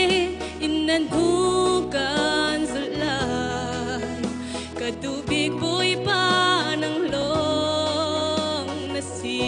in nan hu kan zula ka tu big bui pa nang long na si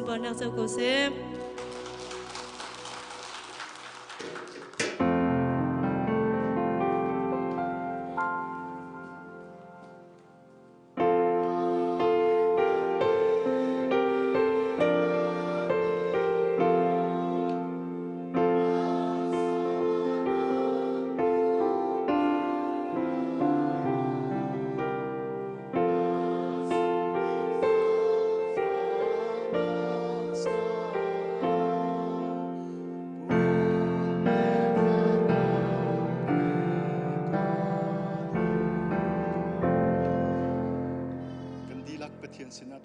Pumhnak sau cô xem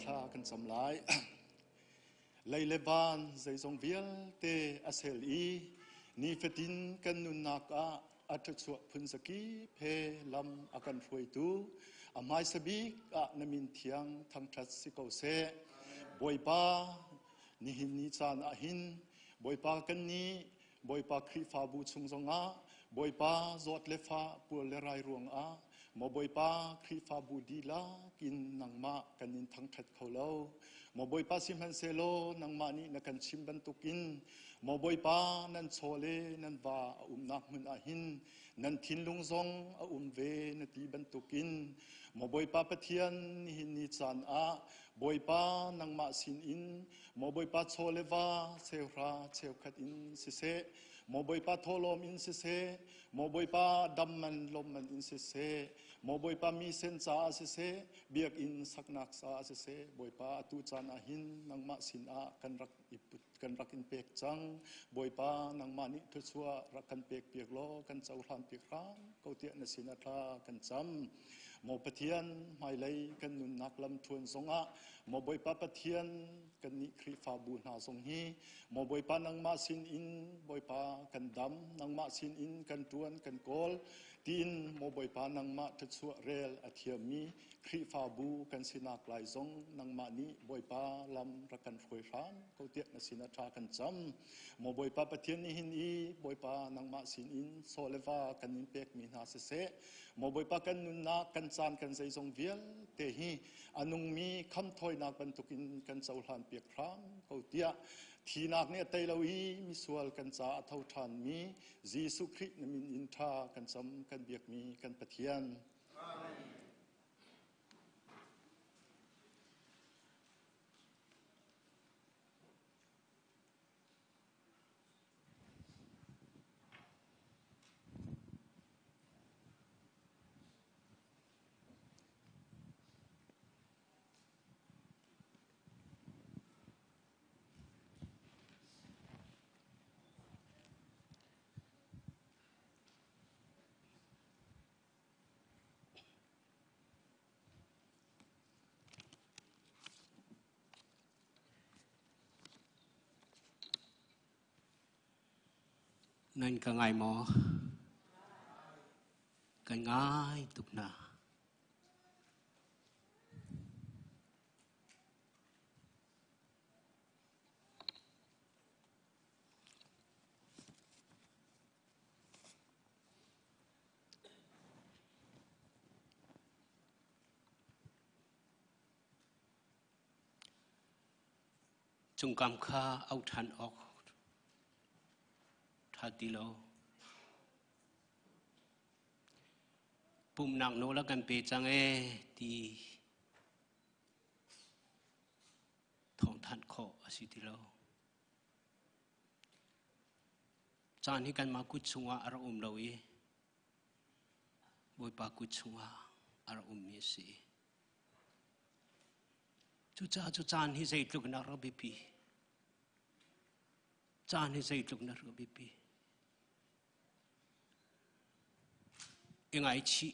Tha kan sam lai lei le ban zai zong vial te asel I ni fetin kan nun nak a atha chu phun saki phe lam akan phoi tu amai sabi a namin thiang thang that si ko se boipa ni hin ni chan a hin boipa kan ni boipa khri fa bu chung zonga boipa zot le fa pur le rai ruang a mo boipa khri fa bu di la kin nangma kanin thang that kholo mo boipa sim han selo nangma ni na kan chim ban tukin mo boipa nan chole nan ba nak mun a hin nan thin lung zong a ve na ti ban tukin mo boipa pathian ni hin ni chan a boipa nangma sin in mo boipa chole wa cheu khat in si se mo boipa tholom in si se mo boipa damman lomman in si se mo boipa mi sen cha si se biak in saknak sa si se boipa tu chan a hin nangma sin a kan rak in pek chang boipa nangma ni thu chua rak kan pek lo kan chau hlan pek ram ko tia na sin a tha kan cham โมปะเทียนไม่เลยกันนุนนักลำทวนสงะโมบอยปะปะเทียนกันนิคริฟาบูนาสงฮีโมบอยปานังมาสินอินบอยปากันดำนังมาสินอินกันตวนกันโกลตีนโมบอยปานังมาทัดสัวเรลอเทียมีคริฟาบูกันสินักลายสงนังมานี้บอยปาลำรักันฟวยรามเขาเตียนสินาชากันจำโมบอยปาปะเทียนนี่หินอีบอยปานังมาสินอินโซเลวากันนิเปกมีนาเสเสโมบอยปากันนุนนักกันจานกันใจทรงเวียลเตหีอนุมีคำถอยนักบรรทุกินกันเจ้าหลานเปียกครามเขาเตียทีนักเนี่ยเตลวีมีส่วนกันจ่าเท่าทานมีจีสุครินมินอินทากันจำกันเบียกมีกันปะเทียนนั่นก็ง่ายหมอกันง่ายตุกนาจงกำข้าเอาทันออกทัดดีโลปุ่มหนักโนแล้วกันเปจังที่ทองทันขอสิทีโลจานที่กันมากุศลอารมณ์เราบุยปากุศลอารมณ์มีสิจุจานที่ใจลุกนักรบิปีจานที่ใจลุกนักรบิปียังไงชี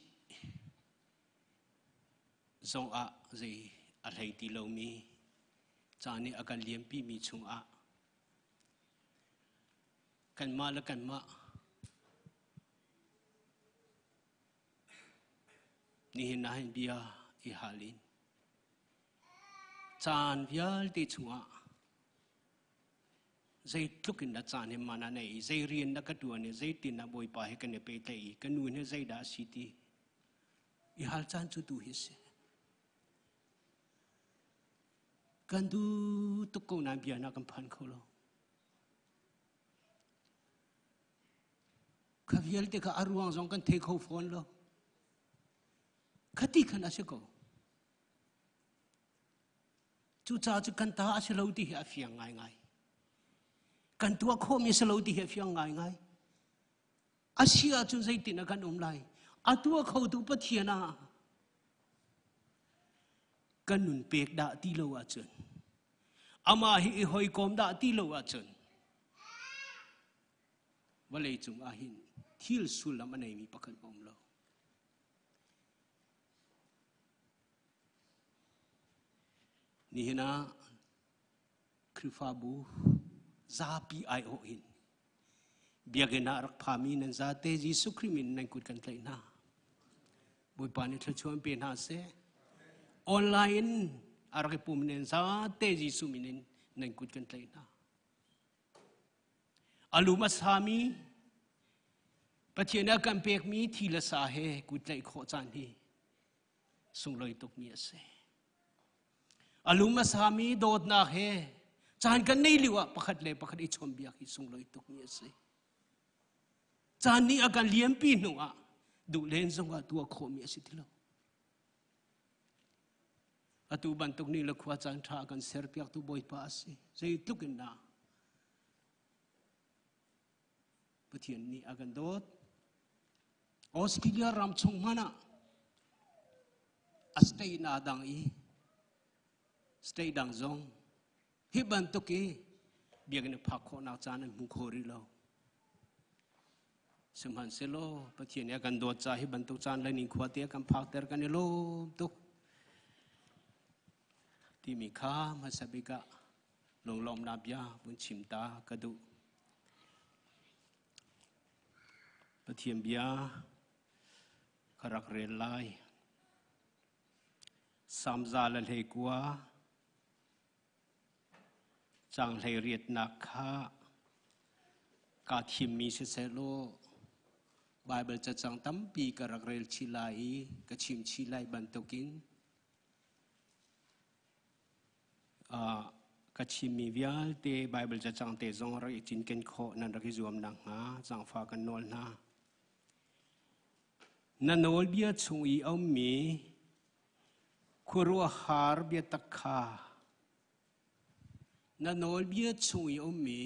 จงอาใจอะไรที่เรามีจานนี้อาการเลี้ยงปีมีชงอากันมาแล้วกันมานี่เห็นนะเห็นเบียอีฮาลินจานเบียที่ชงอาใจลุกนักจานเนี่ยมานาเนี่ยใจเรียนนักตัวเนี่ยใจตินนักบอยป่าให้กันเนี่ยไปเตยกันนู่นเนี่ยใจด่าสิทีอีฮัลจานจุดดูฮิสกันดูตุกโกนันเบียนักกำพันเขาโลข้าเวียลเด็กอารุงจงกันเทคโอฟอนโลขัดที่ขนาดเช่นก็จู่จ้าจุกันตาอาศัยเราที่เหฟียงง่ายกันตัวโคมีสโลดีเหฟียงง่ายอาเซียจุนใจติดนักการอมไลอาตัวเขาดูปะเทียนากันนุนเปกด่าที่โลอาจนอามาฮิหอยกอมด่าที่โลอาจนว่าเลยจุงอาหินทิลสุลมันไม่มีปักกันอมโลนี่นะคริฟาบูซาปีไอโออินเบียกันรักพามีนันซาเตจิสุคริมินนันกุดกันเลยนะบุยปานิทชวนเป็นหาเสออนไลน์อารักปุ่มนันซาเตจิสุมินินนันกุดกันเลยนะอาลูมาสามีปัจเจนักกันเปียกมีทีละสาเหกุดเลยขอจานที่ส่งเลยตกมีเสอาลูมาสามีโดดนาเฮจานกันนี่ลิวะประคัดเลยประคัดอิชมเบียกิส่งเลยตกมีเสจานนี้อาการเลี้ยงปีนัวดูเลนส่งว่าตัวโคมีสิทิโลอาตูบันตกนี้ละขวาจานทากันเสร์ปียกตูบอยป้าสิใจตุกินนาปะเทียนนี้อาการโดดออสเตรเลียรำชงมานะอสเตย์นาดังอีสเตย์ดังจงฮิบันตุกีเบียกันพักโคนาจานมุขโริโล สมหันเซโลประเทศนี้กันโดดใจให้บรรทุกจานและนิขวดเตียกันพักเตอร์กันโลตุกที่มีข้ามาสบิกะลงลมนับยาบนชิมตากระดูประเทียมเบียขรักเรลไลสามซาลเลกัวจังเลเรียดนักข้ากาทิมมีเสโลไบเบิลจะจังตั้มปีกรักเรลชิลายกชิมชิลายบันตุกินกชิมมีวิอาลเตไบเบิลจะจังเตจงรักจินเกนโคนันรักจวมนังหาจังฟากันนอลนานันโอลเบียชงอีเอามีคุรัวฮาร์เบียตักขานันโอลเบียชงอีเอามี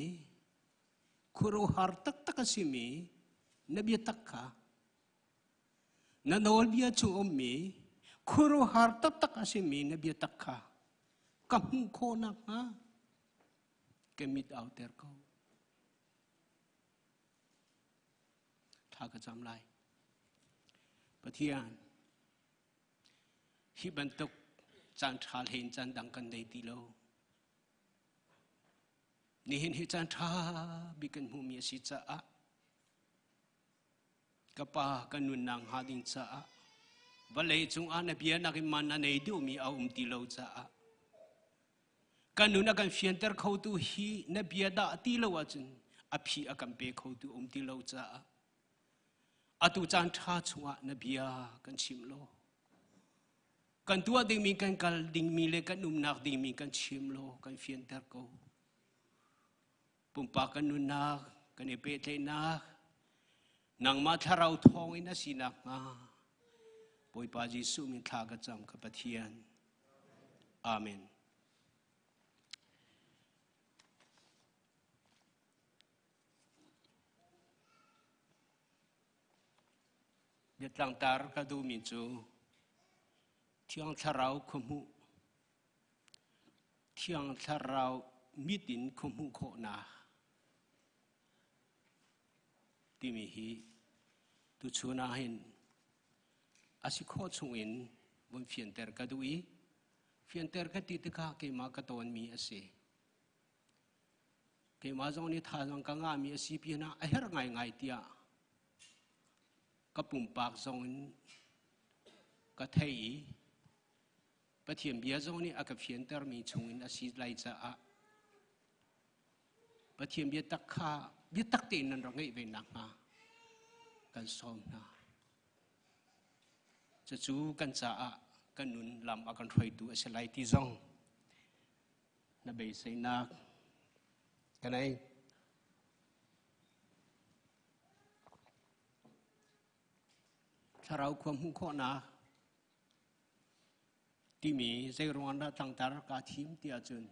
คุรัวฮาร์ตักตักสิมีนเบียตักขานันโอลเบียชงเอามีคุรัวฮาร์ตักตักสิมีนเบียตักขากำมุงโคนักฮะเกมิดเอาเตอร์เขาถ้ากระจำไรปะเทียนฮิบันตุกจันทราเห็นจันดังกันในตีโลนี่เห็นจันทราบิกันหูมีสิจ้ากับป้ากันนุนนางหาดิงจ้าวันเลยจงอันเบียนักมันอันไหนดูมีเอาตีโลจ้ากันนุนนักเฟียนเตอร์เขาตูฮีนเบียดาตีโลว่าจนอภิอากันเปเขาตูตีโลจ้าอตุจันทราชัวนเบียกันชิมโลกันตัวดิ่งมีกันกัลดิ่งมีเล็กกันนุ่มนักดิ่งมีกันชิมโลกันเฟียนเตอร์เขาปุ่มปากกันนุนนักกันเอเปเตนักนางมาทาราวทองอินาสินักมาปอยปาจิสุมิทากระจำกับปะเทียนอาเมนยะตังตาร์กดูมิจูเที่ยงทาราวขมุเที่ยงทาราวมิดินขมุโคนาที่มีฮีตุชูนาเห็นอาศิโคชงอินบนเฟียนเตอร์กดูอีเฟียนเตอร์กติดข้าเกมากระตอนมีอาศัยเกมาจงนี้ทาจังกังอามีอาศัยเพียนะไอ้เฮรไงไงเตียกับปุ่มปากจงกับไทยปะเทียมเบียจงนี้อากับเฟียนเตอร์มีชงอินอาศัยไลจ้าปะเทียมเบียตักข้าเบียตักเตนันรังไงเวนักมากันซ้อมนาจะจูกันจ้ากันนุนลำอากันถอยตัวเสลายที่จงนับเบสนักกันไอถ้าเราความหุ่นข้อนาที่มีเจรวันดาตั้งตารกาทีมที่อาจุน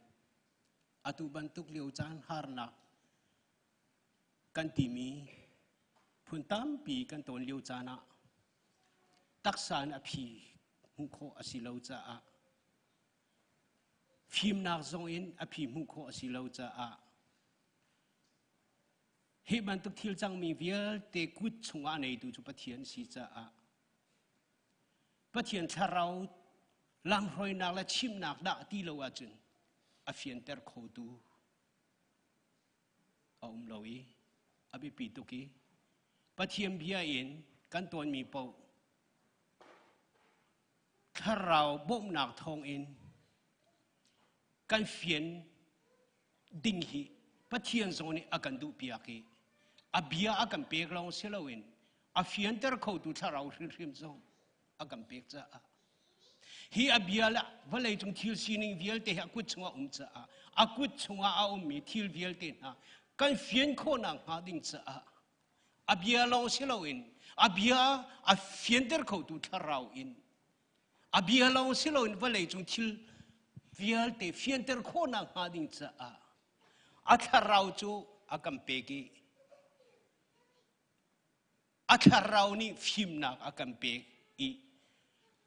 อาตุบันทุกเลี้ยวจานฮาร์นักกันที่มีพุ่นตามปีกันตอนเลี้ยวจานะตักษานอภิหุ่นข้ออสิเลวจ้าฟิมนักจงอินอภิหุ่นข้ออสิเลวจ้าเฮบันทุกทิลจังมีเวียลเตกุดชงอันไหนดูจุปะเทียนสิจ้าปะเทียนชาเราลำรอยนักและชิมนักด่าตีเลวจุนอภิยันเตอร์โคดูเอาลอยอภิปิตุกีปะเทียนเบียอินกันตัวมีเป้าถ้าเราบ่มหนักทองอินกันเฟียนดิ่งหีปะเทียนตรงนี้อากันดูเปียกีอาเบียอากันเปียกลองเสลวินอาเฟียนเตอร์เขาดูถ้าเราริมๆตรงอากันเปียกจ้าฮีอาเบียละวันเลยจงทิลซีนิงเวียลเตะอากุชงอาจ้าอากุชงอามีทิลเวียลเตนะกันเฟียนโคนังหาดิ่งจ้าอาเบียลองเสลวินอาเบียอาเฟียนเตอร์เขาดูถ้าเราอินอาเบียลองเสลวินวันเลยจงทิลเวียลเตเฟียนเตอร์โคนังหาดิ่งจ้าอาถ้าเราจูอากันเปียกีอาถ้าเรานี่ฟิมนักอากันเปียกี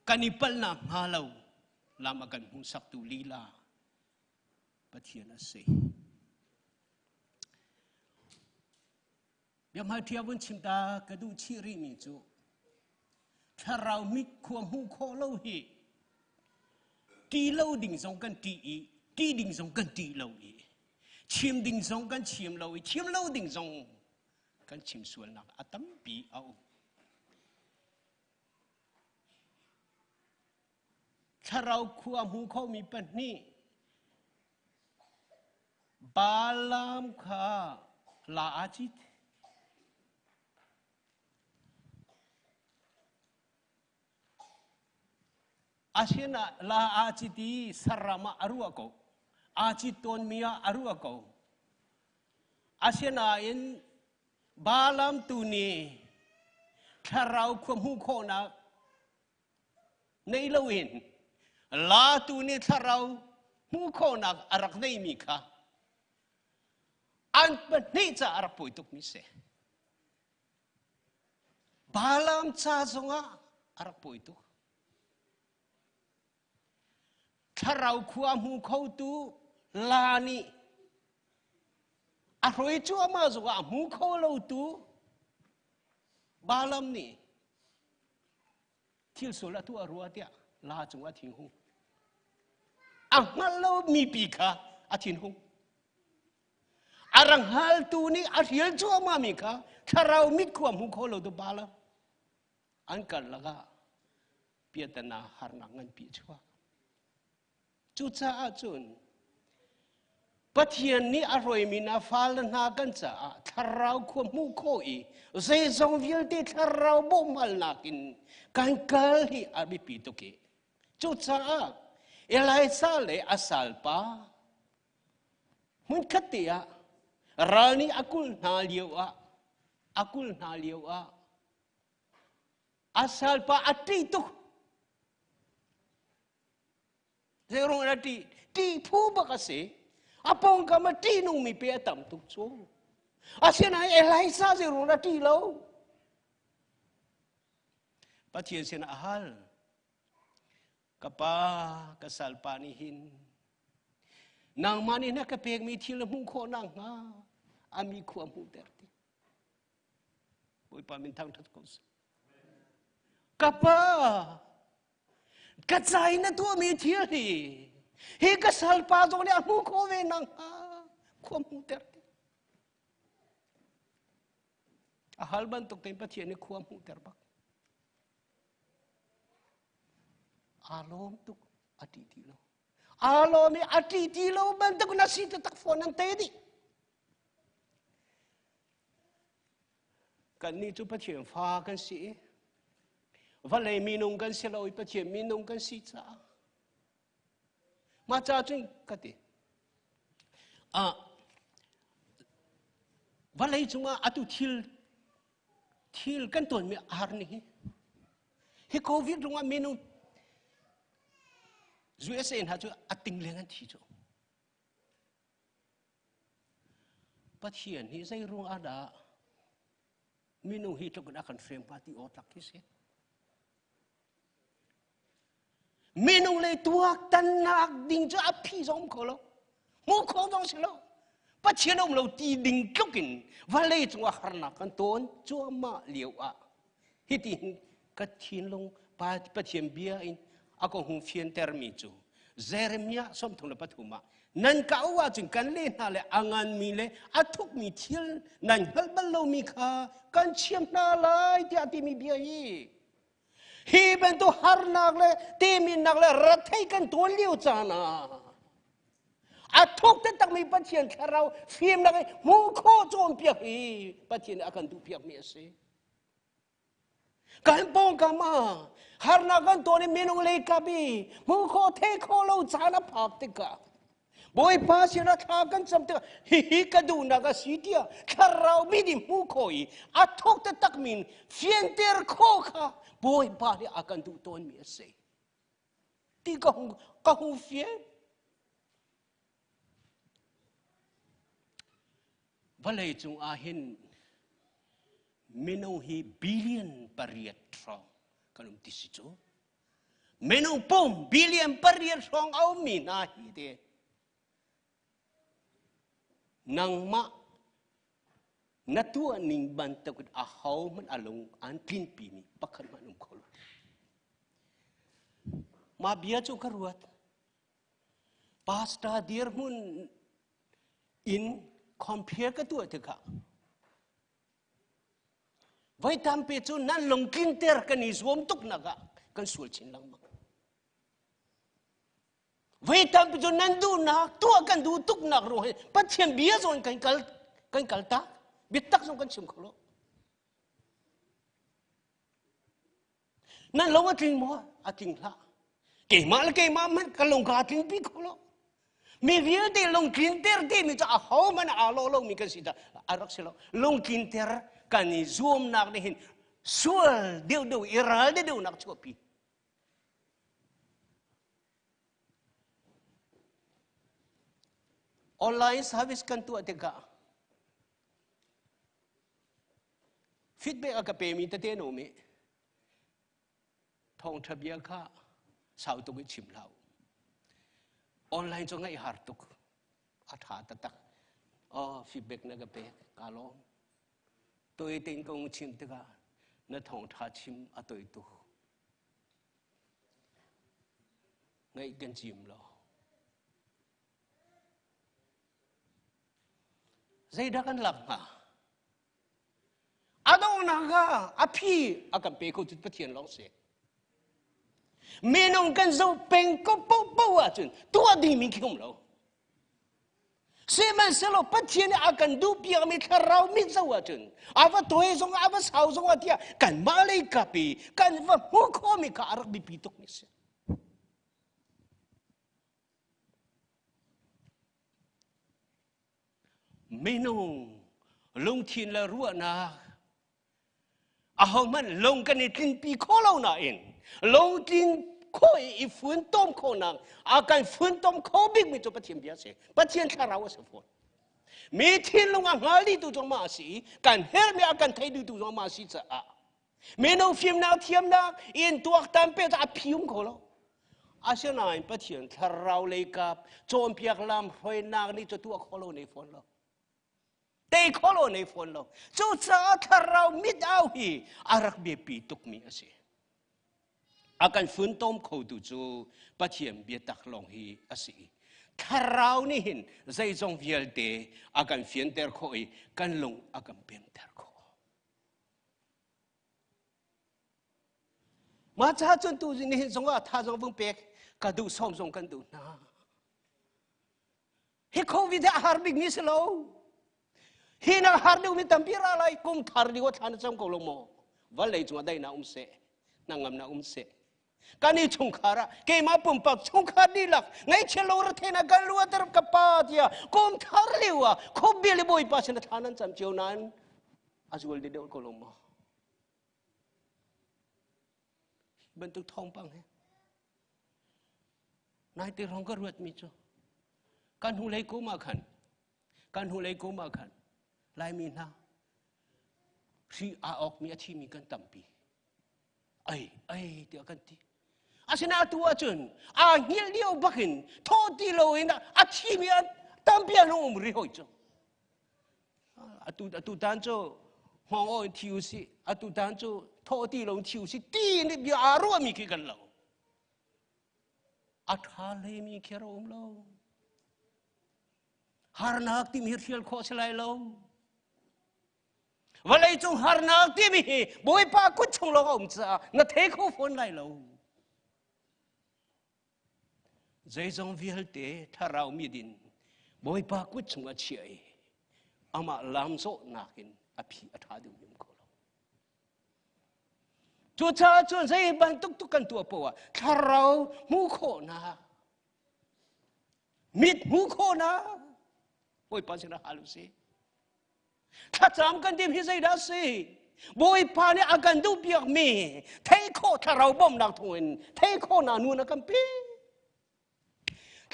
กันนิพัลนักฮาลาวลามากันมุสักตุลีลาปะเทียนเส เบียมาเทียบวันชิมตากระดูชีริมิจูถ้าเรามิความหูโคเล่าฮีตีเล่าดิ่งสองกันตีดิ่งสองกันตีเล่าอีชิมดิ่งสองกันชิมเล่าอีชิมเล่าดิ่งสองกันชิมส่วนหนักอัตมปีเอาถ้าเราความหูเขามีปัญหาบาลามขาลาอาจิตอาเชนะลาอาจิตีสรามาอารุอโกอาจิตตนมีอารุอโกอาเชนะอินบาลามตุนีถ้าเราความหูเขานะในละเวนลาตุนีถ้าเราหูเขานะอารักได้มีค่ะอันเป็นนี่จะอารักป่วยตุกมิเสบาลามชาสงะอารักป่วยตุกถ้าเราความหูเขาตูลานีอร่อยจั่วมาสงะหูเขาเราตูบาลามนี่ที่สุดละตัวรัวเดียลาจงว่าทิ้งหูอ่ะงั้นเรามีปีกะอาทิ้งหูอารังฮัลตูนี่อาเทียลจั่วมามีกะถ้าเรามิดความหูเขาเราตูบาลามอันกันละก็เปียตนาหานังเงินปีชัวจุดจ้าจุนปัจเจียนนี้อร่อยมีนาฟ้าลนากันจ้าถ้าเราควบมุโคอีเสียสองวิลติถ้าเราบ่มาลนากินการเกลีอาบิปิตุเกจุดจ้าเอลัยซาเลอาสัลปามันขัดเตียรานีอากุลนาเลียวอาสัลปาอัติตุเรื่องนั้นที่ผู้บักเสapa orang kamu ti nung mi pe atam tu so asyik nak Elisa รื่องนั้นที่เราปัจเจียนเสนาฮัลกับป้ากษัตริย์ปานิหินนางมานี่นักกระเพกมีที่ละมุงโคนางอามีความหูเตอร์ติบุยปามินทางทัดกุศกับป้ากระจายนั่นตัวมีเที่ยวดีเฮกสัลปาตรงนี้มุขเวนังความหูเตอร์ฮัลบันตุกเต็มปัจเจียนความหูเตอร์บักอารมณ์ตุกอดีตเราอารมณ์อดีตเราบันตุกนัสิตตักฟอนันเตดิกันนี่จุปัจเจียนฟ้ากันสิวันเลยมีนุ่งกันสิเราอีปัจเจียนมีนุ่งกันสิจ้ามาจ้าจุนกันดิวันเลยจุงอาตุทิลกันตัวมีอาร์นี่เฮโควิดจุงอาเมนูUSA หาจุอัติงเลี้ยงที่จุปัจเจียนที่ใส่รุ่งอาดาเมนูที่จุกันอาการเฟรมปาร์ตี้ออตักที่เสียเมนูเลยตัวตันนักดิ่งจะอภิสมเขาแล้วมุขของต้องเสียแล้วปัจเจียนเราตีดิ่งกุกินวันเลยจังว่าหานักกันต้นจัวมาเลี้ยวฮิตินกัดทิ้งลงปัจเจียนเบียอินอาก็หงเฟียนเตอร์มิจูเซเรมียสมทงเลปัทุมานั่นก็ว่าจึงกันเล่นอะไรอ่างานมีเลยอาทุกมีเที่ยวนั่นฮัลบัลโลมีค่ากันเชี่ยมนาเลยที่อาทิมีเบียอีฮีเป็นตัวหานักเลยตีมีนักเลยรัฐให้กันตัวเลี้ยวจานาอาทุกแต่ตั้งมีปัจเจียนแค่เราฟิล์มนักมุขโคโจมเปียกอีปัจเจียนอาการดูเปียกเมียเสกันป้องกันมาหานักกันตัวนี้เมนูเล็กกับบีมุขโคเทโคเราจานาพักติกาบอยพาสิรัฐากันสมติฮิกระดูนักสิเดียแค่เราไม่ได้มุขโคอีอาทุกแต่ตั้งมีเฟียนเตอร์โคค่ะบอยพาที่อาการดูตัวนี้เสที่ก็หงเฟียนวันเลยจงอาเห็นเมนูฮีบิลเลียนปริยัตรองกันอุติสิโจเมนูปมบิลเลียนปริยัตรองเอามีนาฮีเด nang ma natua ning ban takut ahau man along an tin pi mi pakhat manum khol ma bia chu karuat pasta dir mun in compare ka tu ka vai tam pe chu nan long kin ter kan ni zuom tuk naga kan sul chin lang ma vai tam pe chu nan du na tu kan du tuk nak ro he pathian bia zon kan kal ta biết tắc trong con chim khổ nên lâu kinh mua kinh lạ kể mà mất cái lồng cá kinh bị khổ mình viết để lồng kinh ter để mình cho hậu mà alo lồng mình cái gì đó rắc xí lồng kinh ter cái này zoom nạc này hình sual đều iral đều nạc chua pi online service kan tu atega feedback agak pemi tadi no me, Thawngtha biar kah sau tu kita cimlau, online jangan ihartuk, atha tatak, feedback naga pe kalau, tu itu kau cim tega, na Thawngtha cim atau itu, ngai kan cimlau, saya dah kan lama. Adong naga api akan peko tu pathian long se. Menong kan zo pengko pau ajun tua di mi kum lo. Seman selo pathian akan du pia mi tharau mi zo ajun. Ava toy zong ava sau zong atia kan malai kapi kan va mukho mi ka arak bi pitok mi se. Menong long thin la ruwa na ahong man long kan itin pi kholo na in long tin khoi I phun tom kho nang akan phun tom kho big mi to pathian bia se pathian tharawa se phon mi thin long ngali tu jong ma si kan her mi akan thai du tu jong ma si cha a me no phim na thiam na in tuak tam pe cha phium kholo asena in pathian tharau le kap chom piak lam hoi nang ni cho tu kholo nei phon lo Thei kholo nei phone lo chu cha tharau mit au hi arak be pi tuk mi ase akan phun tom kho tu chu pathiam be tak long hi ase tharau ni hin zai jong vial te akan fian ter khoi kan long akan pem ter kho ma cha chun tu ni hin jong a tha jong bung pek ka du som jong kan du na hi covid har big ni selo Hina hardu mi tampira lai kum thardi ko thana cham ko lomo walai chunga dai na umse nangam na umse kani chungkhara ke ma pumpak chungkhadi lak ngai chelo ra thena gan luwa tar kapatia kum tharliwa khobili boy pasena thanan cham cheunan azul de ko lomo bentuk thong pang he nai ti rong ka ruat mi cho kan hulai ko ma khan lai mi na si a ok mi achi mi kan tampi ai ti akan ti asina tu achun a ngil dio bakin tho ti lo ina achi mi tampi anu umri hoi cho atu tan cho hong oi tiu si atu tan cho tho ti lo tiu si ti ni bi aro mi ki kan lo atha le mi khero lo har nak ti mir hial kho selai lo Walai chung har nak ti mi boy pa kut chung lo om cha na the kho phone lai lo zai jong vial te tharau mi din boy pa kut chung a chiai ama lam so nakin api atha du yum ko lo chu cha chun zai ban tuk kan tu po wa tharau mu kho na mit mu kho na boy pa sina halu seถ้าจำกันที่พี่ใจได้สิบอยพานี่อาการดูเปียกมีเทโคถ้าเราบ่มนักทวนเทโคนานูนักกันปี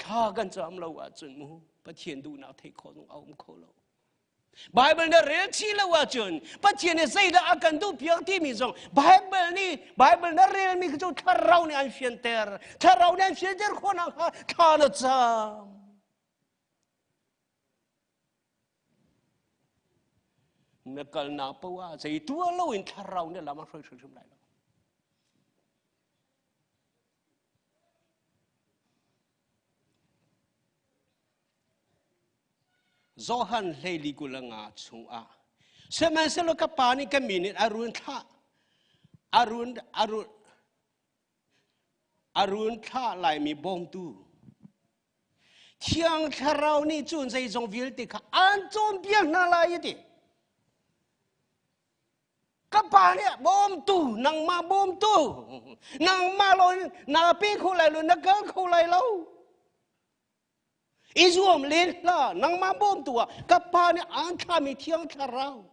ข้ากันจำเราว่าจนมูปะเทียนดูนักเทโคต้องเอามโคเราไบเบิลเนี่ยเรียกชี้เราว่าจนปะเทียนเนี่ยใจได้อาการดูเปียกที่มีจงไบเบิลเนี่ยเรียกมีคือถ้าเราเนี่ยอันเฟียนเตอร์ถ้าเราเนี่ยอันเฟียนเตอร์คนนั้นข้าน่ะจำ me kal na pawa sei tua lo in tharau ne lama roi thum lai lo Zohan leili kulanga chung a seman selo ka pani ka minute arun tha lai mi bom tu thiang tharau ni chun sei jong vil ti kha an chom piang na lai ti ka pani bom tu nang ma bom tu nang ma lo na pi khu lai lo na ka khu lai lo Izuam lela nang mabom tua kapane angka mi tiang tharau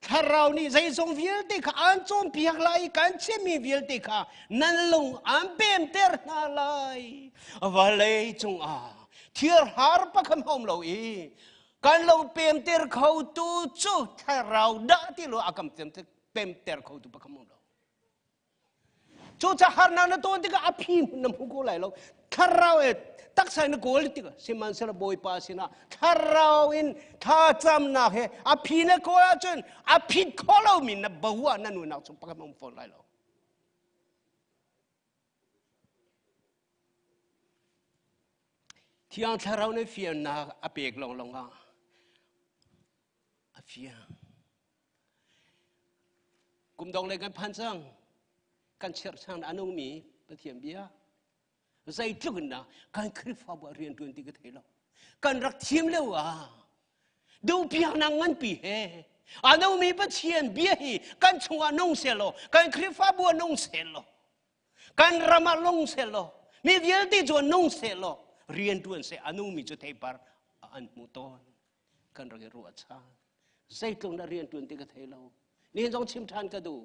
tharau ni zai song viel te kha an chom piak lai kan chemi viel te kha nan lung am pem ter na lai valei chung a thier har pa kham hom lo e kan long pem ter khau tu chu tharau da ti lo akam tem pem ter khau tu pa kham lo chu cha har na to ti ka aphi nam ko lai lo tharau e tak sai na gol ti ka siman sala boy pa sina tharau in tha cham na he aphi na ko a chun aphi kholo min na bawa na nu na chu pa kham phon lai lo thiang tharau ne fian na apek long long a afia kum dong le kan phan sang kan cher sang anu mi pa thiam bia zai tlun na kan khrifa ba rian tun ti ka thelo kan rak thiam le wa do piang na ngan pi he anu mi pa thiam bia hi kan chunga nong selo kan khrifa bu nong selo kan rama long selo mi vial ti jo nong selo rian tun se anu mi chu thei par an mu ton kan rak ru cha zai tlung na rian tun ti ka thelo ni jong chim than ka du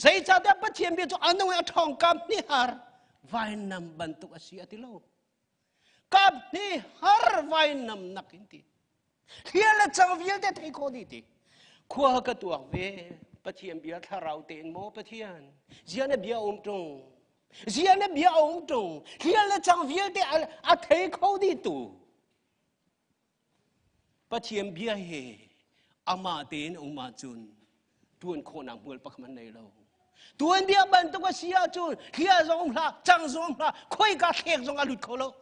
zai cha da pa thiam bi chu anu ya thong kam ni har vai nam bantu asia ti lo kap ni har vai nam nakin ti hiala chang vial te thei ko di ti khwa ka tuak ve pa thiam bia tharau ten mo pa thian ziana bia tong ziana bia tong hiala chang vial te a thei ko di tu pa thiam bia he ama ten uma chun tuan kho nang mul pa khman nei lo tuan bia ban to ka sia chun khia zong la chang zong la khoi ka khek zong alut kho lo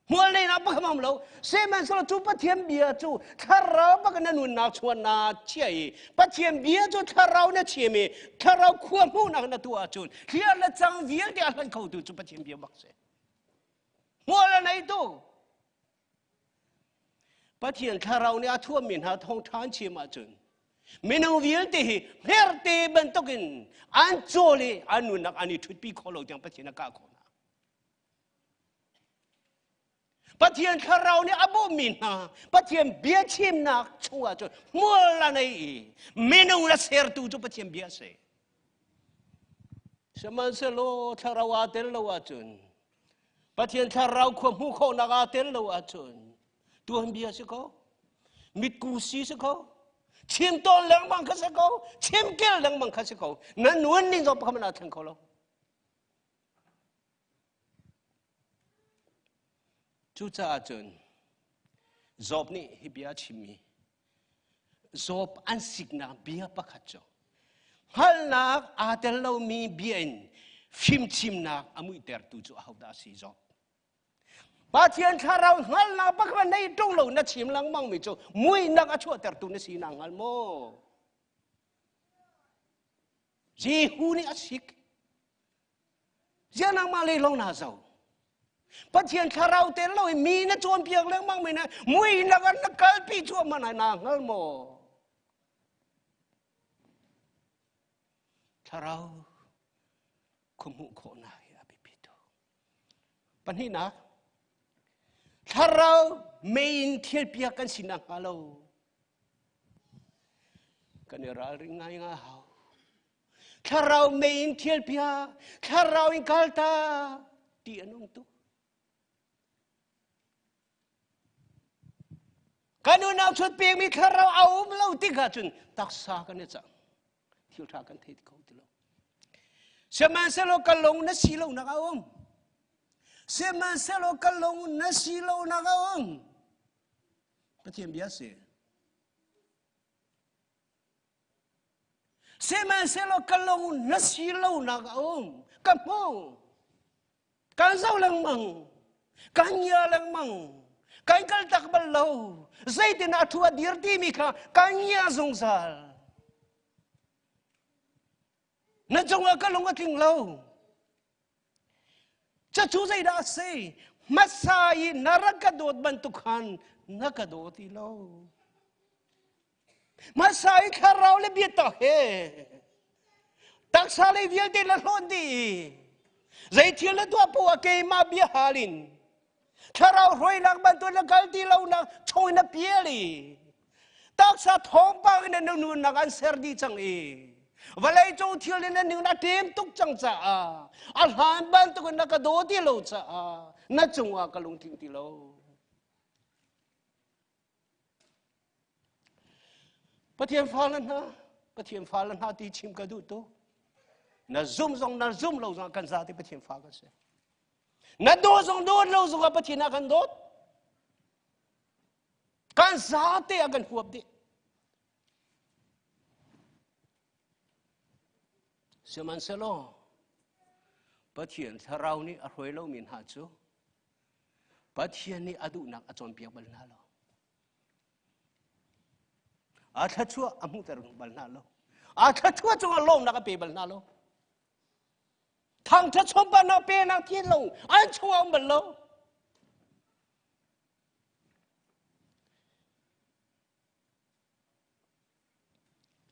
mul nei na pa khmam lo se man so chu pa thiam bia chu tharau pa kan nun na chuan na chei pa thiam bia chu tharau na chemi tharau khua mu na na tu a chun khia la chang vial de a khau tu chu pa thiam bia bak se mul nei tu pa thian tharau ne a thua min ha thong than chi ma chun minang vial te her te ban tokin an chole anu nak ani thut pi kholo jang pa thian ka khona pa thian tharau ne abo min ha pa thian bia chim nak chua chun mul la nei minang la ser tu chu pa thian bia se saman se lo tharau a tel lo a chun pa thian tharau khom hu kho na ga tel lo a chun tuan bia se ko mit ku si se ko chim ton lang mang kha se ko chim kel lang mang kha se ko na nuan ni zo pa na thang ko lo chu cha chun zob ni hi bia chimi zob an signa bia pa kha cho hal nak a tel lo mi bien phim chim nak amui ter tu chu hau da si zob ba thian tharau ngal na pa khman nei tong lo na chim lang mang mi chu mui nak a chu ter tu na si na ngal mo ji hu ni asik jian nang ma le long na zau pa thian tharau te lo mi na chom piang lang mang mi na mui nak an na kal pi chu ma na ngal mo tharau khumu kho na ya bi pi to pan hi na tharau main thiel pia kan sinang halo kan ral ring ngai nga hau tharau main thiel pia tharau in kalta ti anong tu kanu nau chut ping mi tharau au lo ti ka chun taksa kan ne cha thiel tha kan thei ko ti lo Seman selo kalong na silaw na kaong. Seman selo kalong na silaw na kaong. Patien biasa. Seman selo kalong na silaw na kaong. Kampong. Kansaw lang mang. Kanya lang mang. Kanya kaltak balaw. Zay tinatua dirti ka. Kanya zungsal. Najong kalong ating law. Chachuzay da say. Masay narakadot bantukan. Nakadot ilaw. Masay karaw lebita he. Taksalay viyal de lalodi. Zay tila tua po kay mabiyahalin. Karaw roy lang bantu lagal tilaw na choy na piyali. Taksa thongpang na nunun na kanser di chang e. Walay chow tila na nung natim tuk chang cha a. Alhan bantu ko nakado tilaw cha a. Nachungwa kalung ting tilaw. Patien falan ha ti chim ka du to. Na zoom lo zong kan sa ti patien fa ka se. Na do lo zong ka patien akan dot. Kan sa ti akan huap di. Seman selo. Patien tharau ni arhoi lo min ha chu. Patien ni adu nak achon piak bal na lo. Atha chua amu tarung bal na lo. Atha chua chung alom na ka pe bal na lo. Thawngtha chompa na pe na ti lo. An chua bal lo.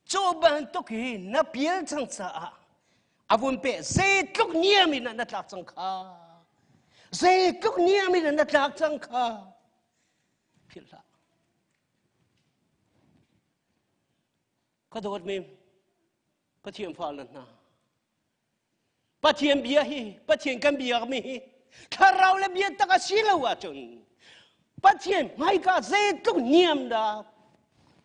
Coba untuk na piel chang cha. Avun pe zai tuk niami na natlak chang kha. Zai tuk niami na natlak chang kha. Phila. Kadot me patien falan na. Patien bia hi, patien kan bia mi hi. Tharau le bia taka silaw achun. Patien mai ka zai tuk niam da.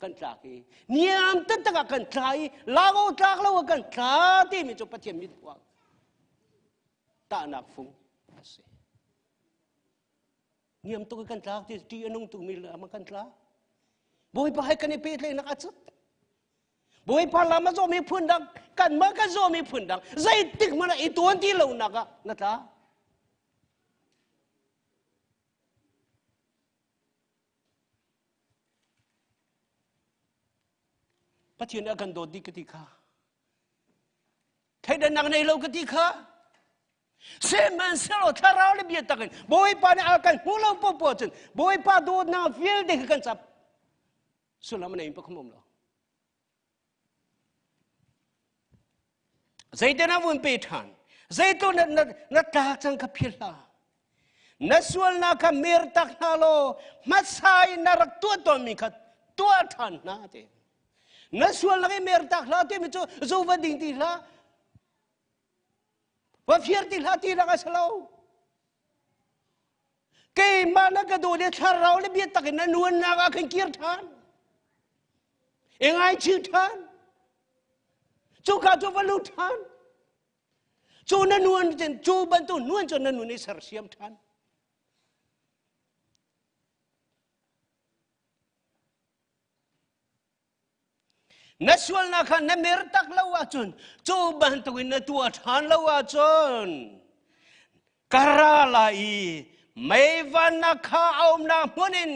Kan tlaki. Niam tataka kan tlai. Lago tlaklo kan tlati. Medyo patien mitwag. Ta anak fung. Kasi. Niam to kan tlaki. Di anong tumil ama kan tlak. Boy pahay kan ipitlay nakatsat. Boy pala ma zo mi pundak. Kan maka zo mi pundak. Zay tik mana ituan tilaw naka. Nata. Patien akan dodi ketika. Thei dan nang nei lo ketika. Seman selo tharau le biat takin. Boy pa na akan pulau popochen. Boy pa do na fiel de kan sap. Sulam nei pa khumom lo. Zai de na vun pe than. Zai to na ta chang ka phila. Nasual na ka mer tak na lo. Masai na rak to mi khat. To than na te. Nasual lagi mertak lah tu macam zuwa ding ti lah, wafier ti lah ti lah kasalau. Kay mana kado dia tharau le biat takin na nuan naga kan kirtan, engai cirtan, cuka tu valutan, cu na nuan jen cu bantu nuan cu na nuan ni sarsiam tan. Nasual na kan na mertak lawacun. Coba hantuin na tuatan lawacun. Karalai. Mayvan na kaom na munin.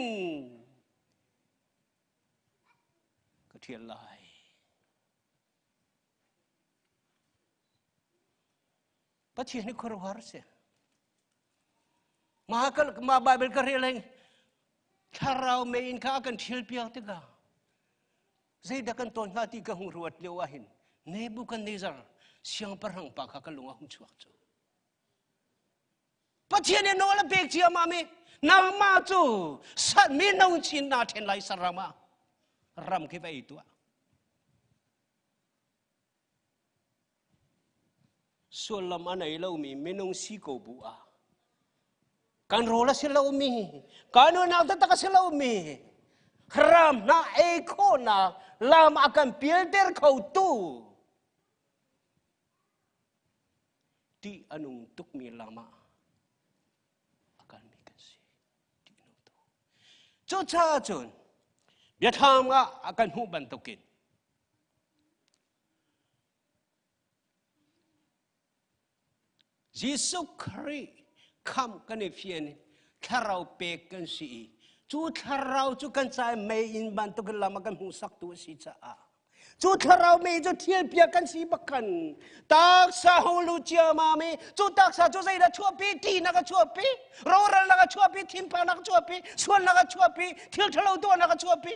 Katialay. Pati ni korwar siya. Mahakal, mababel karilang. Karaw main ka akan tilpiyak tiga. Zai dakan ton hati ka ruat lewahin. Nebuchadnezzar siyang parang pakakalunga hong chuak chu. Patien no la pek chia mami. Nang ma chu. Sat minong chin na ten lai sarama. Ram ke ba itu. Sulam anay law mi minong siko bua. Kan rola sila umi. Kano na tataka sila umi. Hrang na eko na lam akan filter kau tu. di anong tukmi lama akan mi kasi di anong to. Cho cha chon biya tham nga akan hu bantukin. Jesus Christ kam kan fian tharau pe kan si chu tharau chu kan sai mai in bantuk lama kan hu sak tu si cha a chu tharau me chu thian pia kan si bakan tak sa hulu chia ma me chu tak sa chu sai da chua pi ti na ka chua pi ro ra na ka chua pi thin pa na ka chua pi suan na ka chua pi thil thalo to na ka chua pi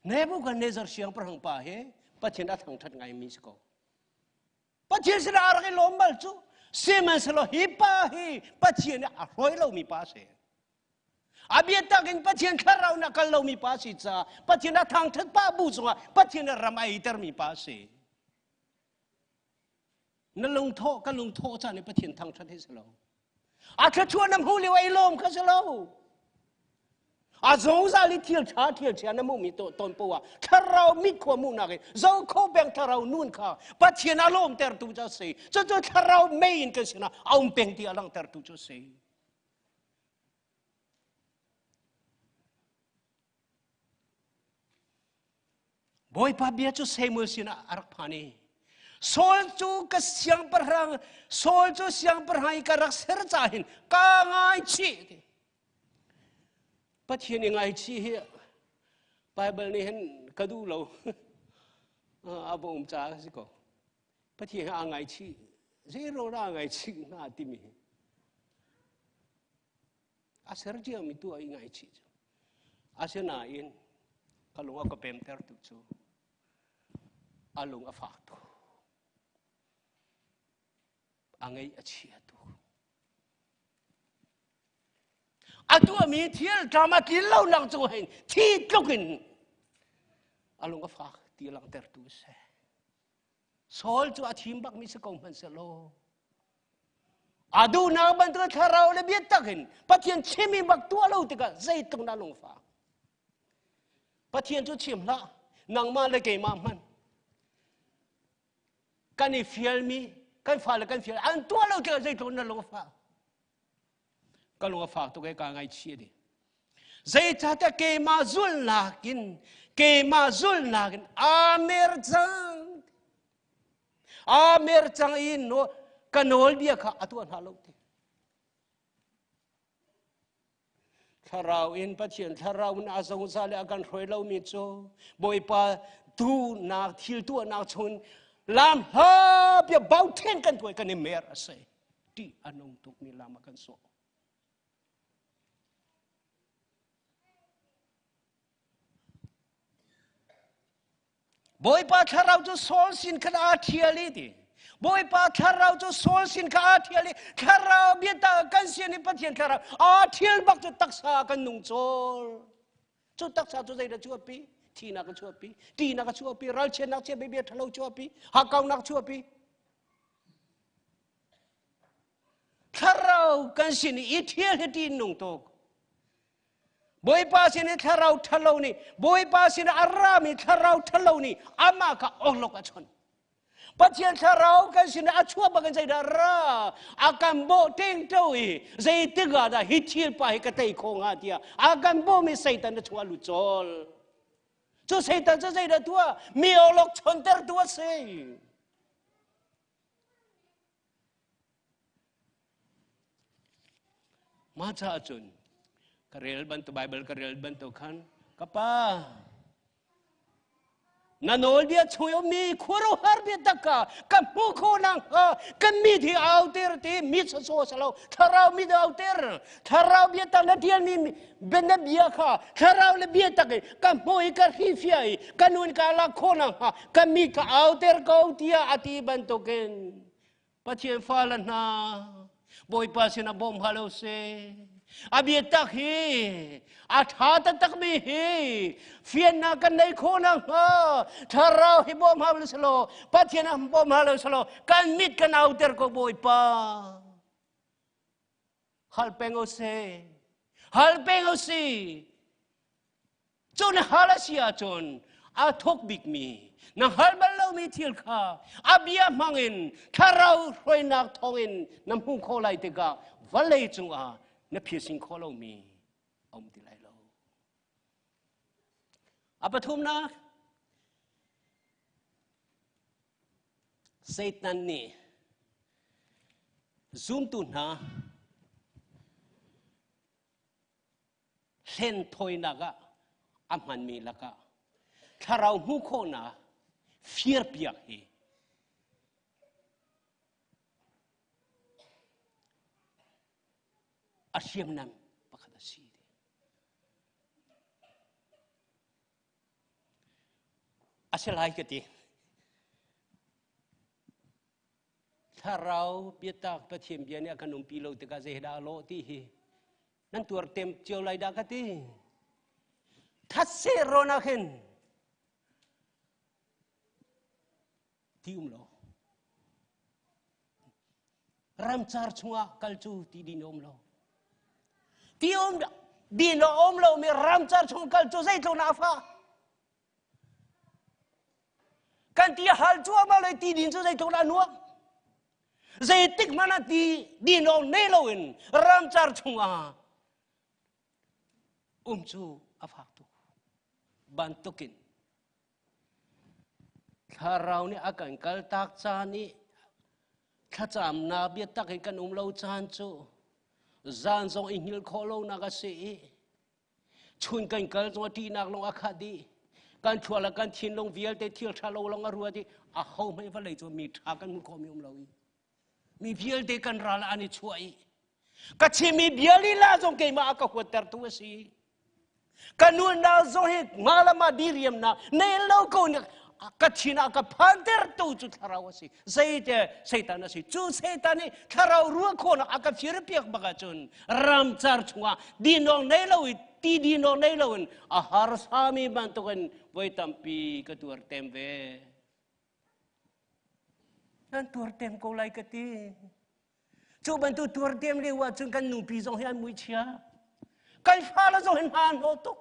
nebu kan nezar siang perhang pa he pathin a thang that ngai mi sko pathin sila arak lombal chu seman selo hipa hi pathin a roi lo mi pa se abieta kin pathin kharau na kal lo mi pa si cha pathin a thang that pa bu zonga pathin a ramai ter mi pa se na lung tho ka lung tho cha ne pathin thang that he selo a tha chuan nam hu li wai lom kha selo a zong za li thiel cha na mu mi to ton po wa tharau mi kho mu na ke zo kho beng tharau nun kha pathin a lom ter tu cha se cho tharau main ke sina aum peng ti alang ter tu cho se boy pa bia chu semul sina arak phani sol chu ka siang parhang sol chu siang parhai ka rak ser cha hin ka ngai chi pathin ngai chi hi bible ni hen kadu lo abom cha si ko pathin a ngai chi zero ra ngai chi na ti mi a ser ji mi tu ai ngai chi a se na in kalunga ka pem ter tu chu alung a fa tu angai a chi tu atu mi thiel drama ti lo nang chu hin thi tlokin alung a fa ti lang ter tu se sol chu a thim bak mi se kom han se lo adu na ban tu tharau le biet takin pathian chimi bak tu lo tika zai tung na long fa pathian chu chim la nang ma le ke ma man kan ni fiel mi kan fa le kan fiel an tu lo tika zai tung na long fa ka long fa tu ke ka ngai chi di zai cha ta ke ma zul lakin amer chang in no kanol bia kha atuan halo ti tharau in pathian tharau na zong za le akan hroi lo mi cho boi pa tu na thil tu na chun lam ha bia bau then kan tuai kan mer ase ti anong tuk ni lama kan so boy pa tharau chu sol sin kha thiali ti boy pa tharau chu sol sin kha thiali tharau bieta kan sian ni pathian tharau a thial bak chu taksa kan nung chol chu taksa chu zai da chu pi thi na ka chu pi ti na ka chu pi ral chen na che be be thalo chu pi ha kau na chu pi tharau kan sian ni i thial he ti nung tok boy pa sin tharau thalo ni boy pa sin arami tharau thalo ni ama ka olok a chon pathian tharau kan sin a chua ba kan sai da ra akan bo teng toi zai tiga da hitil pa hi ka tai khong a tia akan bo mi satan da chua lu chol chu satan chu zai da tua mi olok chon ter tua se ma cha chun karel bantu bible karel bantu khan kapa nanol dia choyo mi khoro har bi taka kapu khonang kan mi thi outer ti mi so salo tharau mi outer tharau bi ta na dial mi ben bia kha tharau le bi ta ke kapu I ka hi fiai kanun ka la khonang kan mi ka outer ko tia ati bantu ken pathian falan na boy pa sina bom halo se abi tak hi atha tak mi hi fian na kan nei khona ha tharau hi bom halo selo pathian bom halo selo kan mit kan outer ko boy pa hal pengo si chon halasia chon อาทกบิกมีนังฮัลบัลเรามีเที่ยวข้าอาเบียมังอินถ้าเรารวยนักทองอินน้ำหูโคไลติกาวันเลยจงนับเพียสิงโคเรามีอมติไลเราอาปทุมนะเซตันนี่ซูมตุนนะเส้นถอยนักอามันมีละกะถ้าเราหูโคนะฟีร์เปียกเฮอาเชียมนำประคตสีอาเชลัยกติถ้าเราเปียตักประเทียมเบียเนี่ยขนมปีโลติกาเซดาโลที่เฮนั่นตัวเต็มเจียวไลดากติทัศเซโรนักเห็นที่โลรำจาร์ชัวกัลจูที่ดินโลที่ดินโลมีรำจาร์ชัวกัลจูใจโตนาฟ้ากันที่ฮัลจัวมาเลยที่ดินใจโตนานัวใจติกมันที่ดินเนโลอินรำจาร์ชัวจูอาฟักตุบันตุกินถ้าเราเนี่ยอาการกัลตักจานี่ถ้าจำนาเบียตักให้กันเราจานจูจานทรงอิหิลโคโลนักเสียชุนกันกัลจงที่นักลงอาคาดีการชัวร์ละการชินลงวิลเตที่ชาโลลงอรัวที่อาเขาไม่ว่าเลยจะมีทากันมุขมีเรามีวิลเตกันราละอันนี้ช่วยก็ชิมีเบียลีลาจงเกมาอากาหัวตัดตัวสิกันนู่นน่าจะเห็นมาละมาดีเรียมนะในโลกนี้กัชินากับพันเตอร์ตู้จุดทาราวสิเซตันสิจุดเซตันนี่ทาราวรัวคนอากับฟิรเปียกบักจุนรำจาร์ชัวดีนองในโลกที่ดีนองในโลกอาหารสามีบันตุกันไว้ตั้มปีกตัวเต็มเวนั่นตัวเต็มกูไลกตีจูบันตุตัวเต็มเลยว่าจุนกันหนุ่มปีจงเห็นมุ้ยเชียกันฟ้าแล้วจงเห็นหางโนตุก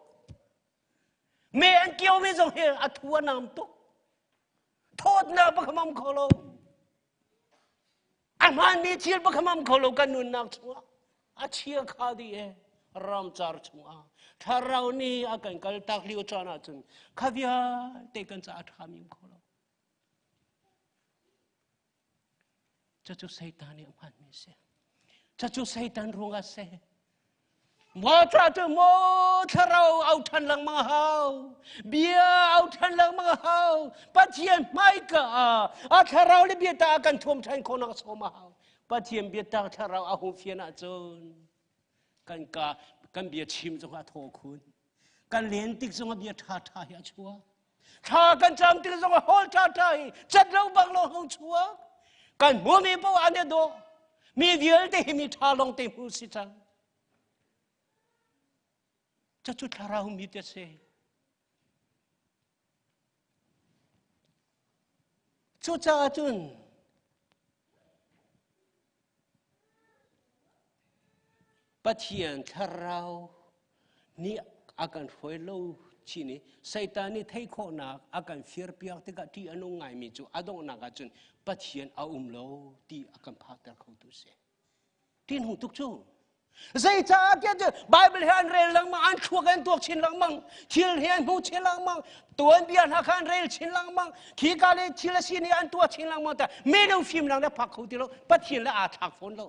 เมื่อเกี่ยวไม่จงเห็นอัฐวนน้ำตุกโทษนะบักมัมโคโลอามันมีเชียร์บักมัมโคโลกันนุ่นนักชัวอาเชียร์ข้าดีเอรำจาร์ชัวถ้าเรานี่อาการกัลตักลิวจานาจุนข้าวิอาเตกันจะอาธามิมโคโลจะจุไซตานี่อามันมีเสียจะจุไซตานรุงอาเซมอจ้าจะมอถ้าเราเอาทันหลังมาเฮาเบียเอาทันหลังมาเฮาปัจเจียนไม่กะถ้าเราเบียตากันท่วมทันคนนักสมาเฮาปัจเจียนเบียตาถ้าเราเอาหูเฟียนาจนกันเบียชิมจงอาโทคุณกันเลี้ยนติกจงอาเบียท่าทายชัวถ้ากันจำติกจงอาโหท่าทายจัดเราบังเราหงชัวกันมัวมีปวอันเดโดมีเดียลเตมีท่าลงเต็มหูสิจังจะจุดทาราหุมิเตเซจุดจ้าจุนปัจเจียนทารานี่อาการฝอยโลชีนี่ไซตานี่ไทยโคนักอาการฟิร์เปียกที่กที่อนุไงมีจูอดงนักจุนปัจเจียนเอาโลที่อาการพักแต่เขาตุเสที่หูทุกจูใจจ้าเจ้าจะไบเบิลเฮียนเรลลังมังอันชัวกันตัวชินลังมังทิลเฮียนหูชินลังมังตัวเบียนหักอันเรลชินลังมังขี้กาเลทิลสินีอันตัวชินลังมังแต่ไม่ดูฟิล์มลังเนี่ยพักเขาที่เราปัดเห็นแล้วอาทักฝนเรา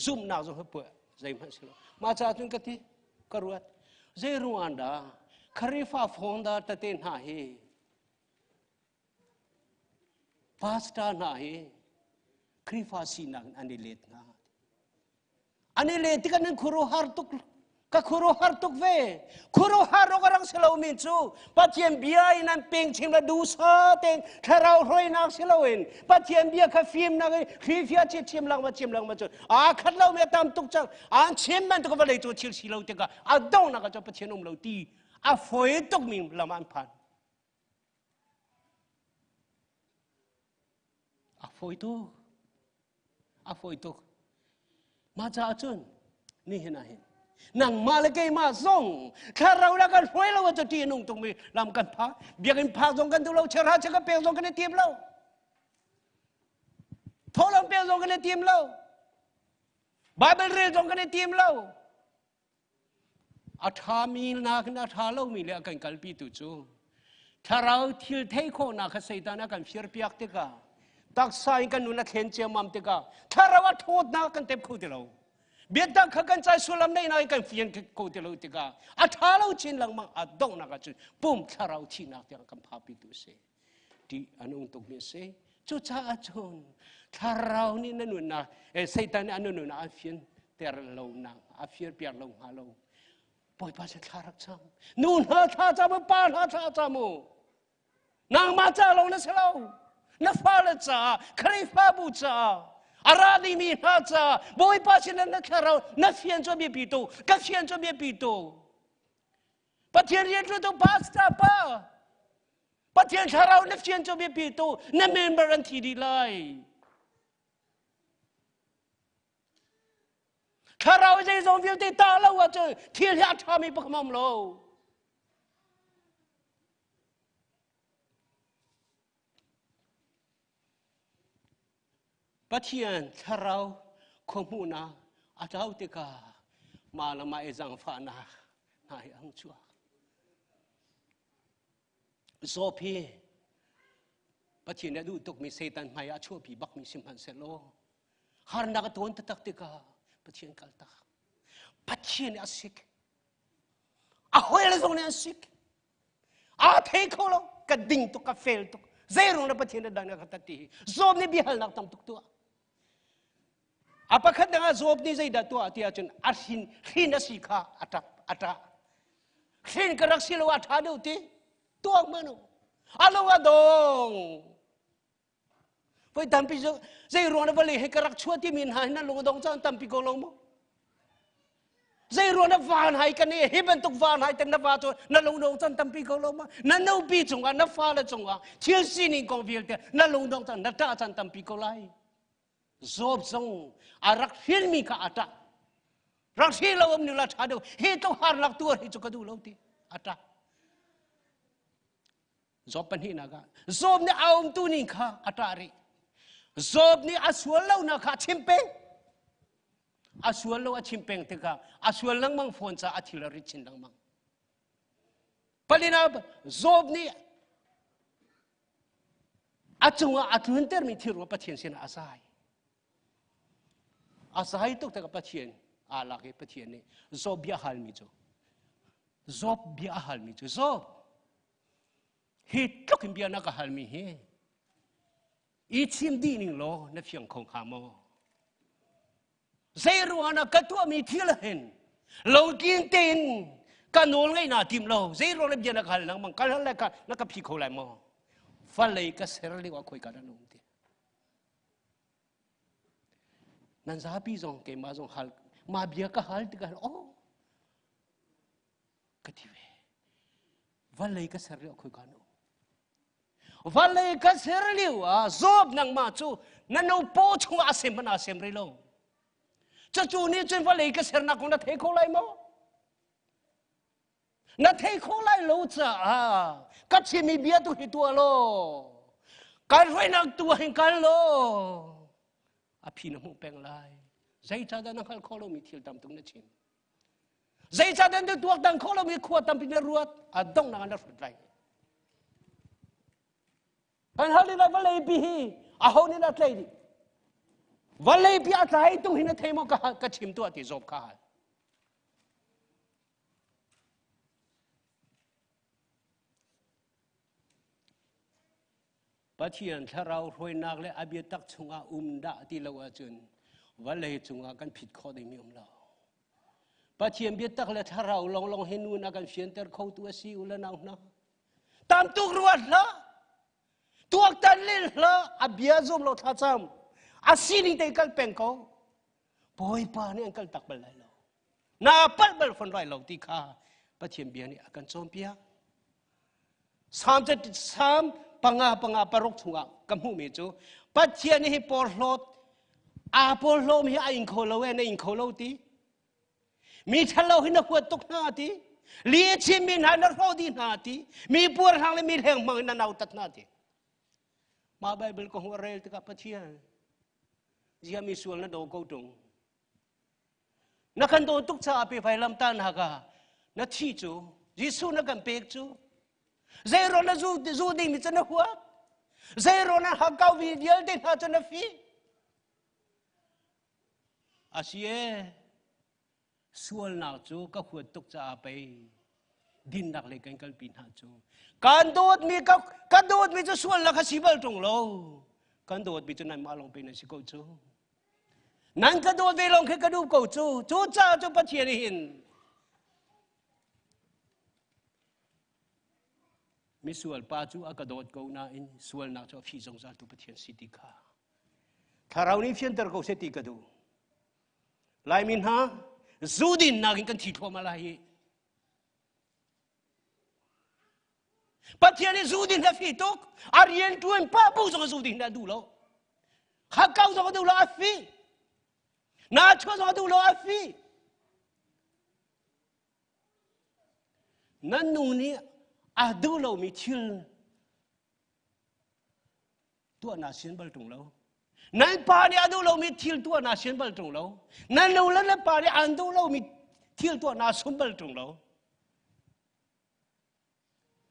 ซุ่มหนาวซุ่มหัวป่วยใจมันสิเรามาจากจุนกันที่กระรวดใจรัวอันดาคาริฟ้าฟงดาตะเต้นหาเฮพาสต้าหนาเฮคริฟ้าสีนังอันนี้เล็ดงาอันนี้เลยที่กันนั่งคุโรฮาร์ตุกก็คุโรฮาร์ตุกเวคุโรฮาร์ก็รังเสลามินจูปัจเจียนเบียร์นั่นเป่งชิมละดูซาเต็งถ้าเรารวยนักเสลาเองปัจเจียนเบียร์ข้าฟิล์มนักฟิล์มชิมลังมาจูขัดเราไม่ตามตุกจังชิมมันตุกว่าเลยจูชิลสิเราเตกะดาวนักจูปัจเจียนเราตีฝอยตุกมิมละมันพันฝอยตุกมาจากจุนนี่เห็นไหม นังมาเลยเกมาส่งถ้าเราละกันห้วยเราจะตีนุ่งตรงนี้ลำกันพาเบียกันพาส่งกันตัวเราเชราเชก็เปียส่งกันในทีมเราทอลเปียส่งกันในทีมเราบาเบลเรียส่งกันในทีมเราอาธามีนาคนาธาเรามีเรื่องกันกัลปีตุจูถ้าเราทิลเทโคนาคเสตานากันเชียร์เปียกติกาตักสายกันนุนักเห็นเจียมัมติกาถ้าเราว่าโทษนากันเต็มคู่ติเราเบียดดักขักันใจสุลามในนายกันเฟียนคู่ติเราติกาอาธาเราชินหลังมังอาดงนักจุนปุ่มถ้าเราชินักยังกันพาปีตุเสที่อนุตุกมีเสจุจ้าจนถ้าเรานี่นั่นนุนะเสตานี่อนุนุนะอาเฟียนเตอร์เรานังอาเฟียนเปียร์เราฮาเราปล่อยภาษาทารักจำนู่นหาท่าจำมันปานหาท่าจำมูนางมาจ้าเรานะเสลานัฟาลจ้าใครฟ้าบูจ้าอาราดีมีหาจ้าบอยภาษานั้นนะเรานัฟเฟียนจบเบียปิโตกัฟเฟียนจบเบียปิโตปัจเจียนเรียนรู้ตัวภาษาป้าปัจเจียนเรานัฟเฟียนจบเบียปิโตนับเมมเบอร์อันที่ดีเลยถ้าเราจะส่งฟิลติตาเราว่าจะเที่ยวหาทำให้พวกมันเราปัจเจียนถ้าเราคงมูนาอาจจะเอาติกามาละมาเอจังฟานานายอังชัวโซพีปัจเจียนดูตุกมีเซตันมายาชัวพีบักมีสิมพันเซโลฮาร์นักตัวนั้นตักติกาปัจเจียนกัลตาปัจเจียนอาศิกอาหอยเลยส่งเนี่ยอาศิกอาเทคโลกัดดิ่งตุกกาเฟลตุกเซรุ่งนะปัจเจียนดังนักตัดทีซอบนี่บิฮัลนักตั้มตุกตัวapa khat nga zob ni zai da to atia chun arhin hin asika ata hin karak silo atha do ti tuang mano alo adong poi tampi zo zai rona bale he karak chuati min ha na long dong chan tampi ko long mo zai rona van hai kan ne he ban tuk van hai tan na va cho na long dong chan tampi ko long ma na no pi chunga na fa la chunga thil si ni kong vil te na long dong chan na ta chan tampi ko lai zob zong arak filmi ka ata rak silo om nila thado he to har lak tur hi chukadu loti ata zob pan hi naga zob ni aum tu ni kha atari zob ni aswal lo na kha chimpeng aswal lo a chimpeng te ka aswal lang mang phone cha athilari chin lang mang palina zob ni achunga athun ter mi thiru pathian sin asai asai tuk tak pathian ala ke pathian ni zob bia hal mi jo zob bia hal mi jo zob hi tuk bia na ka hal mi he i chim di ning lo na phiang khong kha mo zai ru ana ka tu mi thil hen lo kin tin ka nol ngai na tim lo zai ro le bia na hal nang mang kal la ka na ka phi kho lai mo fa lei ka ser li wa khoi ka da nong ti nan za pi zong ke ma zong hal ma bia ka hal ti ka oh ka ti ve va lei ka ser li khoi ka no va lei ka ser li wa zob nang ma chu na no po chu a sem na sem ri lo cha chu ni chen va lei ka ser na ko na the kho lai mo na the kho lai lo cha a ka chi mi bia tu hi tu lo ka roi nak tu hin kan lo a phi na mu peng lai zai cha da na khal kho lo mi thil tam tung na chin zai cha da tu dang kho lo mi khwa tam pi na ruat a dong na na fut lai an hal na va lei pi hi a ho ni na tlai di va lei pi a tlai tu hin na thei mo ka chim tu ati zob kaปัจเจียนถ้าเรารวยนักและอาเบียตักชงอาด่าที่เราอาจนว่าเลยชงอากันผิดข้อได้มีเราปัจเจียนเบียตักและถ้าเราลองเห็นนู่นกันเฟียนแต่เขาตัวซีอุลนาวนะตามตุกรวดละตัวตันลิลละอาเบียซุมเราท่าจำอาซีนี่แต่กันเป็นเขาปอยปานี่อันกันตักบลายเรานาปัลบลฟันไรเราที่ข้าปัจเจียนเบียนี่อากันโจมเปียสามปังอาปรกถุงกำหูมีจูปัจเจียนี่ปอลโลดอาปอลโลมีอิงโคโลเวในอิงโคโลตี มีทะเลาะหินขวดตกหน้าทีเลี้ยชิมมีนานรอดีหน้าทีมีปวดทางเลยมีแรงมังนันเอาตัดหน้าทีมาไบเบิลก็หัวเรลตกับปะเทียจีมีส่วนนั้นโดกูตรงนักขันโดตุกชาไปไฟลำตันหากานักที่จูยิสุนักกันเปกจูเซโรนักจูดิ้งมิจฉาหัวเซโรนักฮักเกาวิเดียลเดินหาจนฟีอาเซียส่วนนักจูก็ขวดตุกชาไปดินนักเล็กกันปีนหาจูการโดดมีก็การโดดมีจะส่วนนักสิบเอลตรงโลการโดดมีจะนั่นมาลงไปในสิโกจูนั่นกระโดดไปลงแค่กระดูกกูจูจ้าจูปะเทียนหินมีส่วนป้าจูอากระโดดกูน่าอินส่วนนักจะฟีจงซาตุปะเทียนสิติกาถ้าเรานี่เพียงแต่กูเสติกระดูลายมินฮะจูดินนักกันที่ทั่วมาลายปะเทียนจูดินนะฟีตุกอารียนตัวเองป้าปูจงจูดินนะดูโลฮักเก้าจงดูโลอาฟีน่าช่วยเราดูโลอาฟีนั่นนู่นนี่อาดูโลมีทิลตัวน่าเสียนบอลตรงเรานั่นป่านี่อาดูโลมีทิลตัวน่าเสียนบอลตรงเรานั่นนู่นแล้วป่านี่อาดูโลมีทิลตัวน่าสมบอลตรงเรา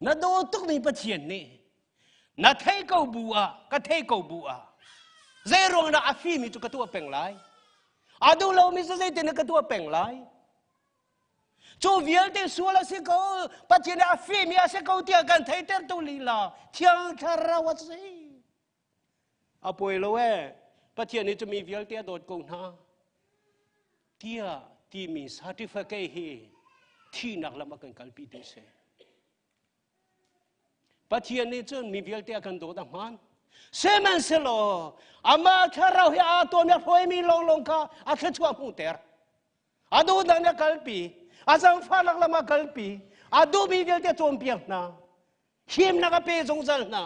นั่นดูตุกนี่ปะเทียนนี่นั่นเทกูบัวก็เทกูบัวเจโรน่าอาฟีมีจุกตัวเป็นไรอาดูเรามีสิ่งที่นักตัวเป็นไรจูเวียลที่ส่วนละสิเขาปัจจัยอาฟีมีอาศัยเขาเที่ยวกันไทยเตอร์ตุลีลาเที่ยงชาราวัสิอาป่วยแล้วเว้ปัจจัยนี้จะมีเวียลที่โดดกงนาเที่ยที่มีซาติฟิเคฮีที่นักละมากันกัลปีดูเสปัจจัยนี้จะมีเวียลที่กันโดดทั้งมันเซมันเสลออามาถ้าเราเห็นอาตัวเนี่ยพอยมีลงค่ะอาแค่ชั่วมุเตอร์อาดูนั่นเนี่ยกัลปีอาสังฟ้าลักละมากัลปีอาดูมีเดียวที่โจมเปียกนะหิมนักเปย์สงสารนะ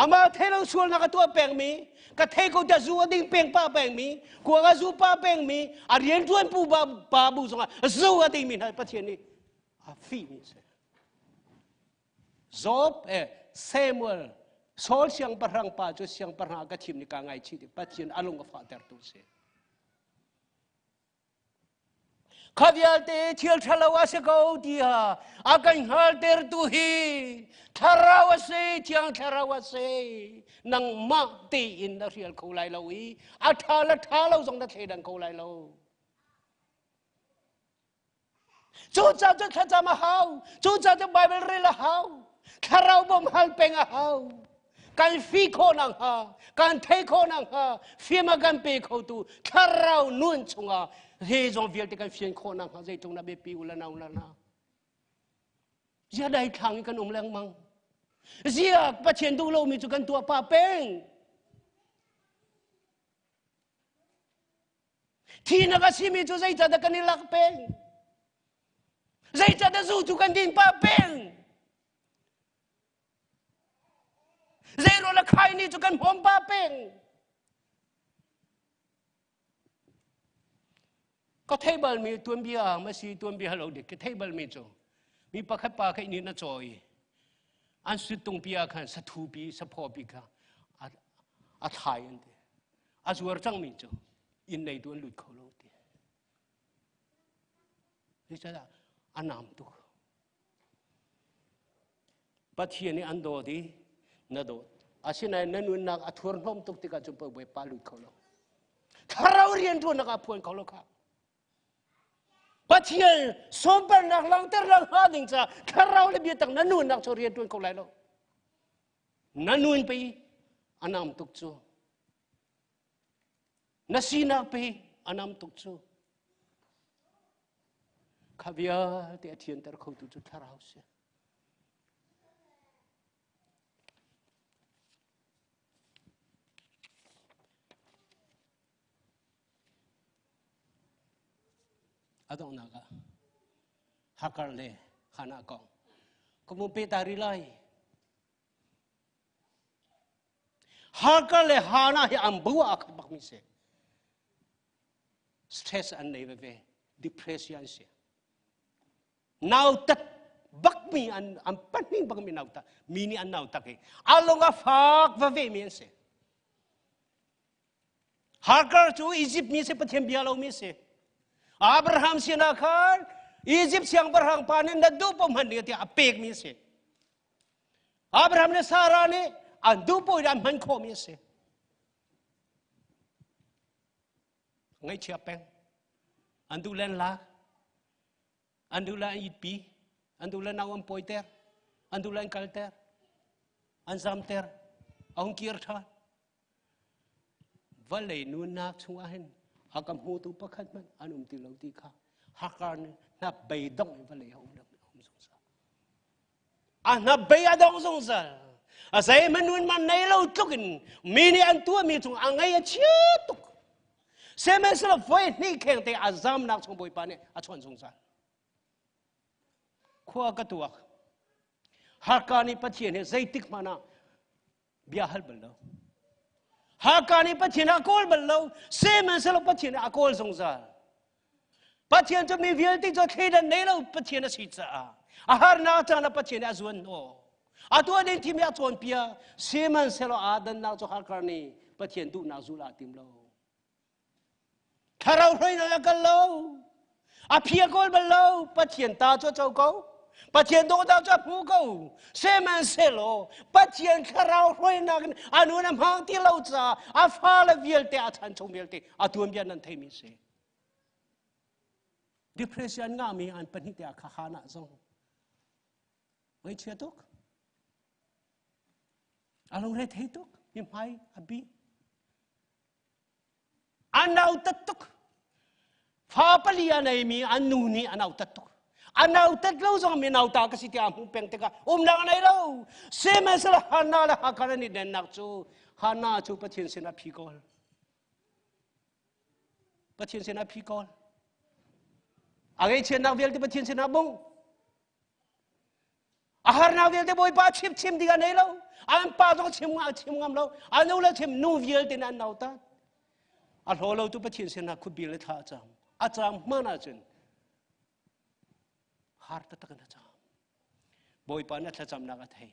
อามาเทลงส่วนนักตัวแปลงมีก็เทเขาจะสู้ดิ้งแปลงป้าแปลงมีกลัวก็สู้ป้าแปลงมีอาเรียนชวนผู้ป้าบุษงสู้ดิ้งมีนะประเทศนี้อาฟีมีเสจบเซมูเอลโซลเสียงปะรังป้าจุเสียงปะรังก็ทีมนี้กางไงชีดิปัจจัยอารมณ์กับฟาเตอร์ตัวเสข้าพเจ้าเที่ยวทะเลาะเสกเอาดีฮะอาการฮัลเตอร์ตัวฮีทะเลาะเสเที่ยงทะเลาะเสนังมาตีอินดาเรียลเขาไล่เราอีอาทาละทาเราส่งนักเทดังเขาไล่เราจูจ้าจะข้าจะมาเฮาจูจ้าจะไบเบิลเรียลเฮาข้าเราบ่มฮัลเป็นเฮาการฟีโคนังฮาการเทโคนังฮาฟีมากันเปเขาตูข้าเรานุ่นชงอาเฮจงเวียลที่กันฟีโคนังฮาใจจงนับปีอุลนาอุลนาจะได้ทางกันแรงมังเสียประเทศดูโลมีจุกันตัวป้าเป็งที่นักสิมีจุใจจัดกันนี่ลักเป็งใจจัดสู้จุกันดินป้าเป็งเจโรละใครนี่จุกันผมป้าเป็งก็เทเบิลมีตัวเบียมาสีตัวเบียเราเด็กก็เทเบิลมีจ่อมีปากแค่ปากแค่นี้นะจ่อยอันสุดตรงเบียกันสัตว์ปีสัพพอปีกันอาไทยอันเดียอาสวรจังมีจ่ออินในตัวหลุดเขาเราเดียนี่จะได้อันนำตัวปัจจัยนี้อันโดดีนั่นดูอาศัยนั่นนู่นนักอัฐวนน้อมตุกติกาจุ่มไปปาลุดเขาเราถ้าเราเรียนตัวนักพูนเขาเราค่ะปัจจัยสมบัตินักลังเตอร์ลังหาดิ่งจ้าถ้าเราเรียนตั้งนั่นนู่นนักจะเรียนตัวเขาเรานั่นนู่นไปอันนำตุกจูนั่นสีนักไปอันนำตุกจูข้าพเจ้าที่อาเทียนเตอร์เขาตุจุดท่าเราเสียอาตงนักฮักการเล่ขานากองก็มุเปตาริไลฮักการเล่ฮานาเฮอัมบัวอักบักมิเซ stress an nei ve depression se nau tat bak mi an paning bak mi nau ta mi ni an nau ta ke alonga fak va ve mi se Hagar tu Egypt mi se pathian bialo mi se Abraham sina khan Egypt siang barhang panen na du pom han ti apek mi se Abraham ne Sarah ne an du po ram han kho mi se ngai chia peng an du len la an du la it pi an du la nawam poiter an du la kalter an zamter ang kier tha valei nu na chunga hen akam hu tu pakhat man anum ti lo ti kha hakar na bei dong valei hom song sa na bei adong song sa asai manun man nei lo tukin mini an tua mi chung angai a chiu Semen sila foi ni keng te azam nak chung boy pa ne a chon song sa khua ka tuak hakani pathian he zaitik mana bia hal bal lo hakani pathian akol bal lo semen sila pathian akol song sa pathian cho mi viel ti cho thei dan nei lo pathian a si cha a har na cha na pathian a zuan no a tu den tim ya chon pia semen sila adan na cho hakani pathian du na zu la tim lo Tharau roi na ka lo a phia kol ba lo pathian ta cho chau ko pathian do ta cho phu ko semen selo pathian tharau roi na anu na mang ti lo cha a fa la viel te a chan chong viel te a tuam bian nan thei mi se depression nga mi an pani te a kha khana zong wei che tok along re thei tok mi mai abi Anau tatuk. Fapalia na imi anuni anau tatuk. Anau tatlo zong minau ta kasi ti amung peng teka. Na na ilo. Sema sala hana la hakana ni den nak chu. Hana chu pathin sina phikol. Pathin sina phikol. Agai chen nak vel ti pathin sina bung. Ahar na vel ti boy pa chim chim diga na ilo. Ang pa zong chim ngam lo. Anu la chim nu vel ti na nau ta. A holo tu pathin sena khubil le tha cham a cham mana chen har ta takna cham boy pa na tha cham na ka thei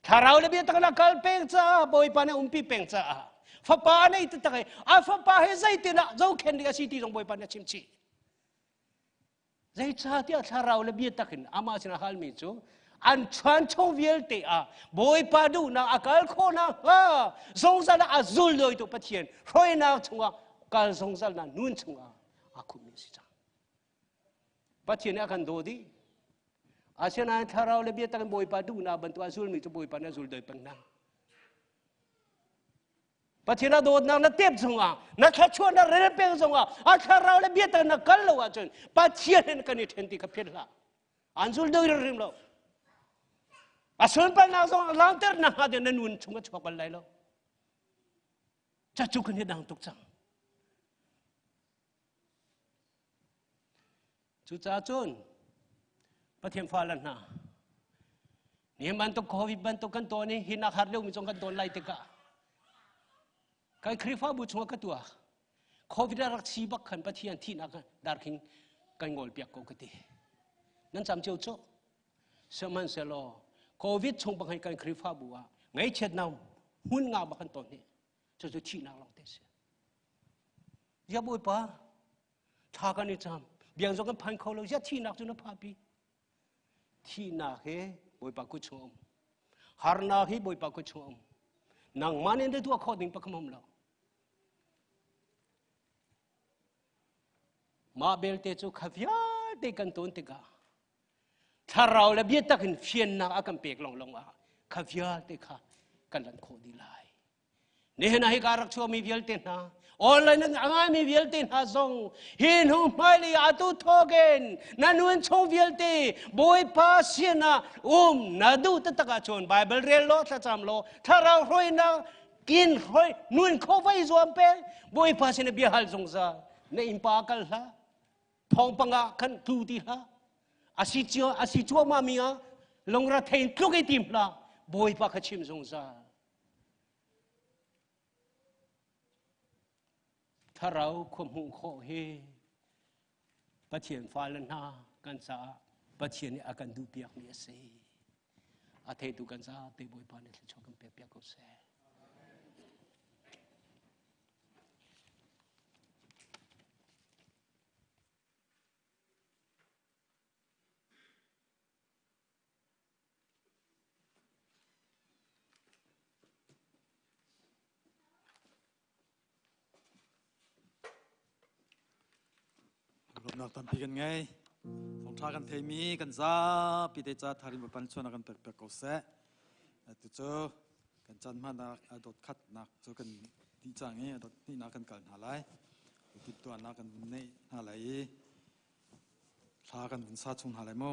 tharau le bi takna kal peng cha boy pa na umpi peng cha fa pa nei ta takai a fa pa he zai ti na zo khen diga si ti jong boy pa na chim chi zai cha ti a tharau le bi takin ama sina hal mi chu an chuan chong viel te a boy pa du na akal kho na ha zong za na azul loi tu pathian roi na chunga kal zong za na nun chunga aku mi si cha pathian akan do di asena tharau le bi ta boy pa du na ban tu azul mi tu boy pa na azul doi pang na pathian do na na tep chunga na kha chuan na re peng chunga a tharau le bi ta na kal lo a chun pathian kan ni then ti ka phet la anzul doi rim lo Asun pa na song lanter na ha de nun chunga chokal lai lo. Cha chu kan dang tok chang. Chu cha chun. Pathian fa lan na. Ni man to covid ban to kan to ni hinak har leu mi chong kan ton lai te ka. Kai khrifa bu chunga ka tua. Covid rak chi bak khan pathian thi na ka dar king kan ngol piak ko ka ti. Nan cham cheu cho. Seman selo Covid chung bang hai kan khrifa bua ngai chet nam hun nga ba kan ton ni cho cho chi na long te se ya boy pa tha kan ni cham biang zo kan phan kho lo ya thi nak chu na pha pi thi na he boy pa ku chom har na hi boy pa ku chom nang man en de tu kho ding pa khamom lo ma bel te chu khavya te kan ton te ga Tharau le bi takin fian na akan pek long long a khavya te kha kan lan kho di lai ne na hi karak chu mi vial te na online na anga mi vial te na zong hin hu mai li atu thogen na nuan chong vial te boy pa siana na du ta taka chon bible rel lo tha cham lo tharau roi na kin roi nuan kho vai zom pe boy pa siana bi hal zong za ne impa kal la thong panga kan tu ti ha asi chua mamia longra thein tluk ai tim la boy pa khachim zong za ถ้าเราควบคุมข้อเฮประเทียนฟ้าลนากันซาประเทียนนี่อาการดูเปียกมีเสอาเทตุกันซาเตบอยปานนี่ชอบกันเปียกก็เสรบนักตันปีกันไงของทากันเทมีกันซาปีเดจ้าทาริมปันชวนกันเปกๆก็เสตุเจอกันจันมานักดดคัดนักเจอกันดีจังเงี้ยดดนี่นักกันกันหาไรติดตัวนักกันนี่หาไรทากันซาชุงหาไรโม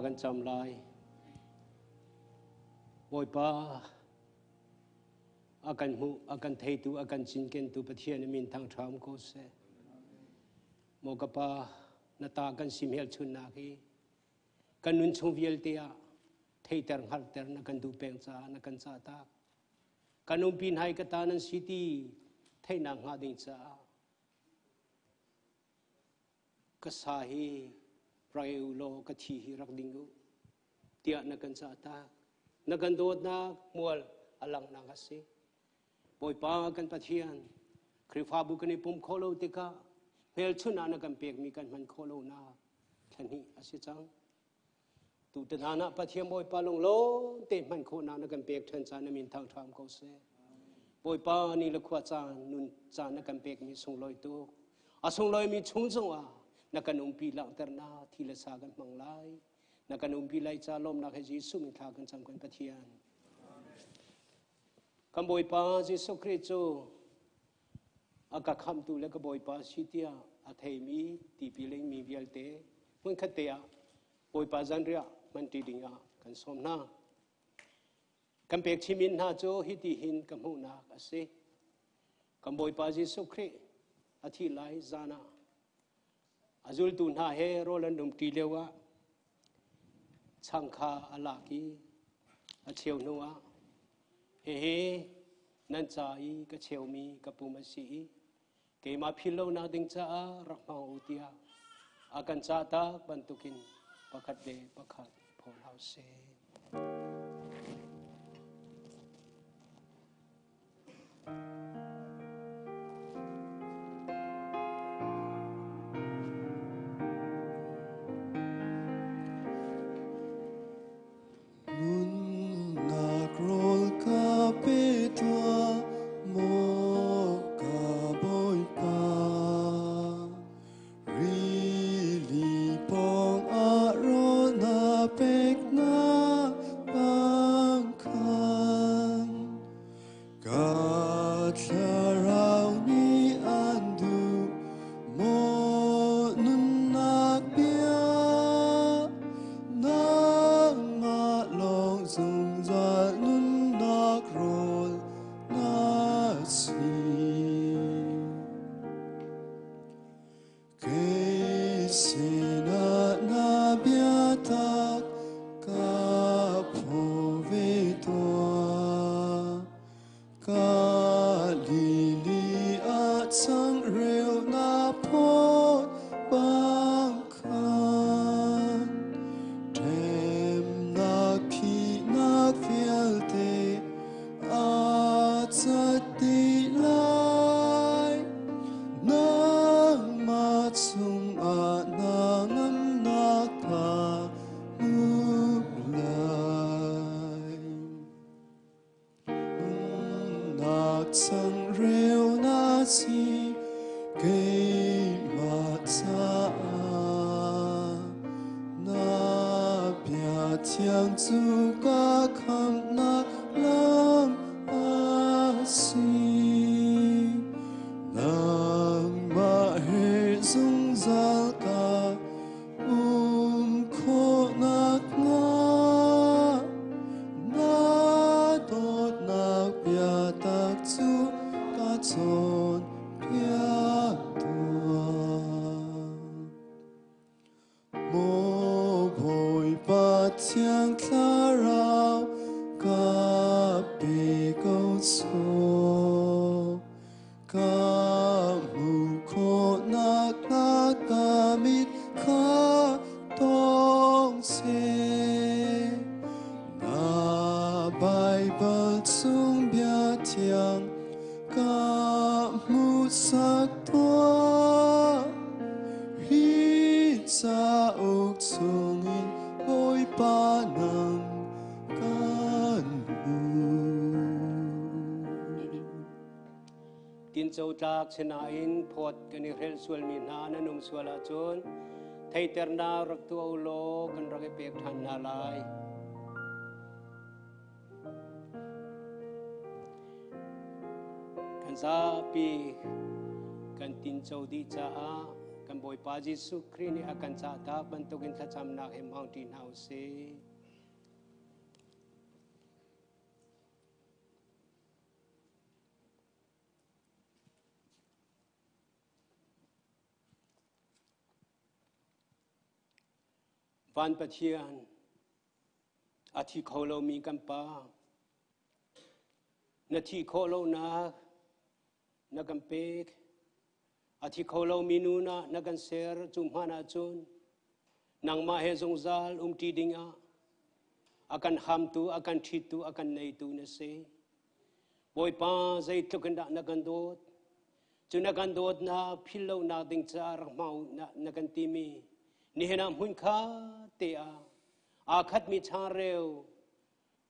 กันจำลายบอยป้าอาการหูอาการเทตุอาการจินเกนตุประเทศนี้มีทางทรามโคเสโมกป้านาตากันสิเมลชุนนาคีกันนุนชงเวลเตียเทเตอร์ฮัลเตอร์นักันดูเปงซานักันซาตากันนุนปีนไฮกตานันสิตีเทนางหาดิงซากษาฮีปรายอุโลกทีฮิรักดิงูเตียนักันซาตานักันโดดนักมัวอลังนักสิปอยปากันปะเทียนคริฟาบุกันในปุ่มโคโลติกาเฮลชุนานักันเปียกมีกันมันโคโลนาท่านี้อาศิจังตุตนานะปะเทียนปอยปาลงโลเต็มมันโคนานักันเปียกเทินจานมินทางทามเขาเสปอยปานี่ละขวาจานนุนจานนักันเปียกมีส่งลอยตัวอาส่งลอยมีชุ่งจงอ่ะนักการอุปลังเตอร์นาที่ละสากันมังไลนักการอุปลัยจาลมนักให้จีสุมิทากันจำกันปะเทียนคำบอยปาจีสุคริโจอากาคำตุและกบอยปาสิเตียอาเทมีตีพิเลงมีเบียลเตมันขัดเตียบอยปาจันเรียมันตีดิ่งอากันสมนาคำเปกชิมินนาโจฮิติหินคำหูนักเสคำบอยปาจีสุคริอาทิไลจานาอาจุลตุนหาเฮโรลันดุมตีเลวะช่างคาอลากีอาเชียวนัวเฮนันจายกเชียวมีกับปุมาสีเกมาพิโลนาดิงจ้ารักมาอุติยาอากันจ้าตาบันตุกินประคัดเดประคัดพอลาวเซ Châu trạc trên in phật cái này rel sual min na na nung sual achun thei terna rak tu aulo kan rak epek than na lai kan sa pi kan tin châu di cha a kan boy pa Jesu Christ ni akan cha ta ban tukin tha cham nak hem hang tin house Van Pathian Athi Kholo mi kampa Nathi Kholo na Nagampek Athi Kholo minuna Naganser Jumhana Chun Nang Mahe Zongzal Tidinga Akan Hamtu Akan Thitu Akan Neitu Nase Boy Pa Zay Tukanda Nagandot Junagandot na Pillow na Ding Tsar Mau Nagantimi Nihena Hmung tea akhat mi chareu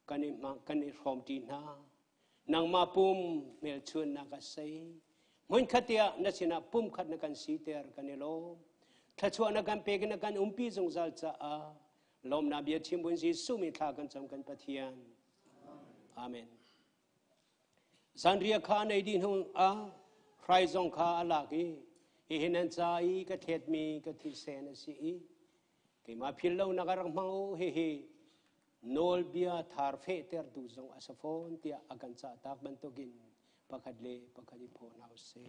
kani rom tina nang ma pum mel chun na ka sei mun khatia na sina pum khat na kan si ter kanelo thachua na kan pe na kan umpi jongzal cha a lom na bia thim bun si sumi tha kan cham kan pathian amen sanria kha nei din hung a phrai jong kha ala ki hinan cha I ka thet mi ka thi se na si Kay maphilaw na karangmang hehe nol biya thar fe ter du zong asafon tia akan sa tak bantogin pakadle pakadipo na se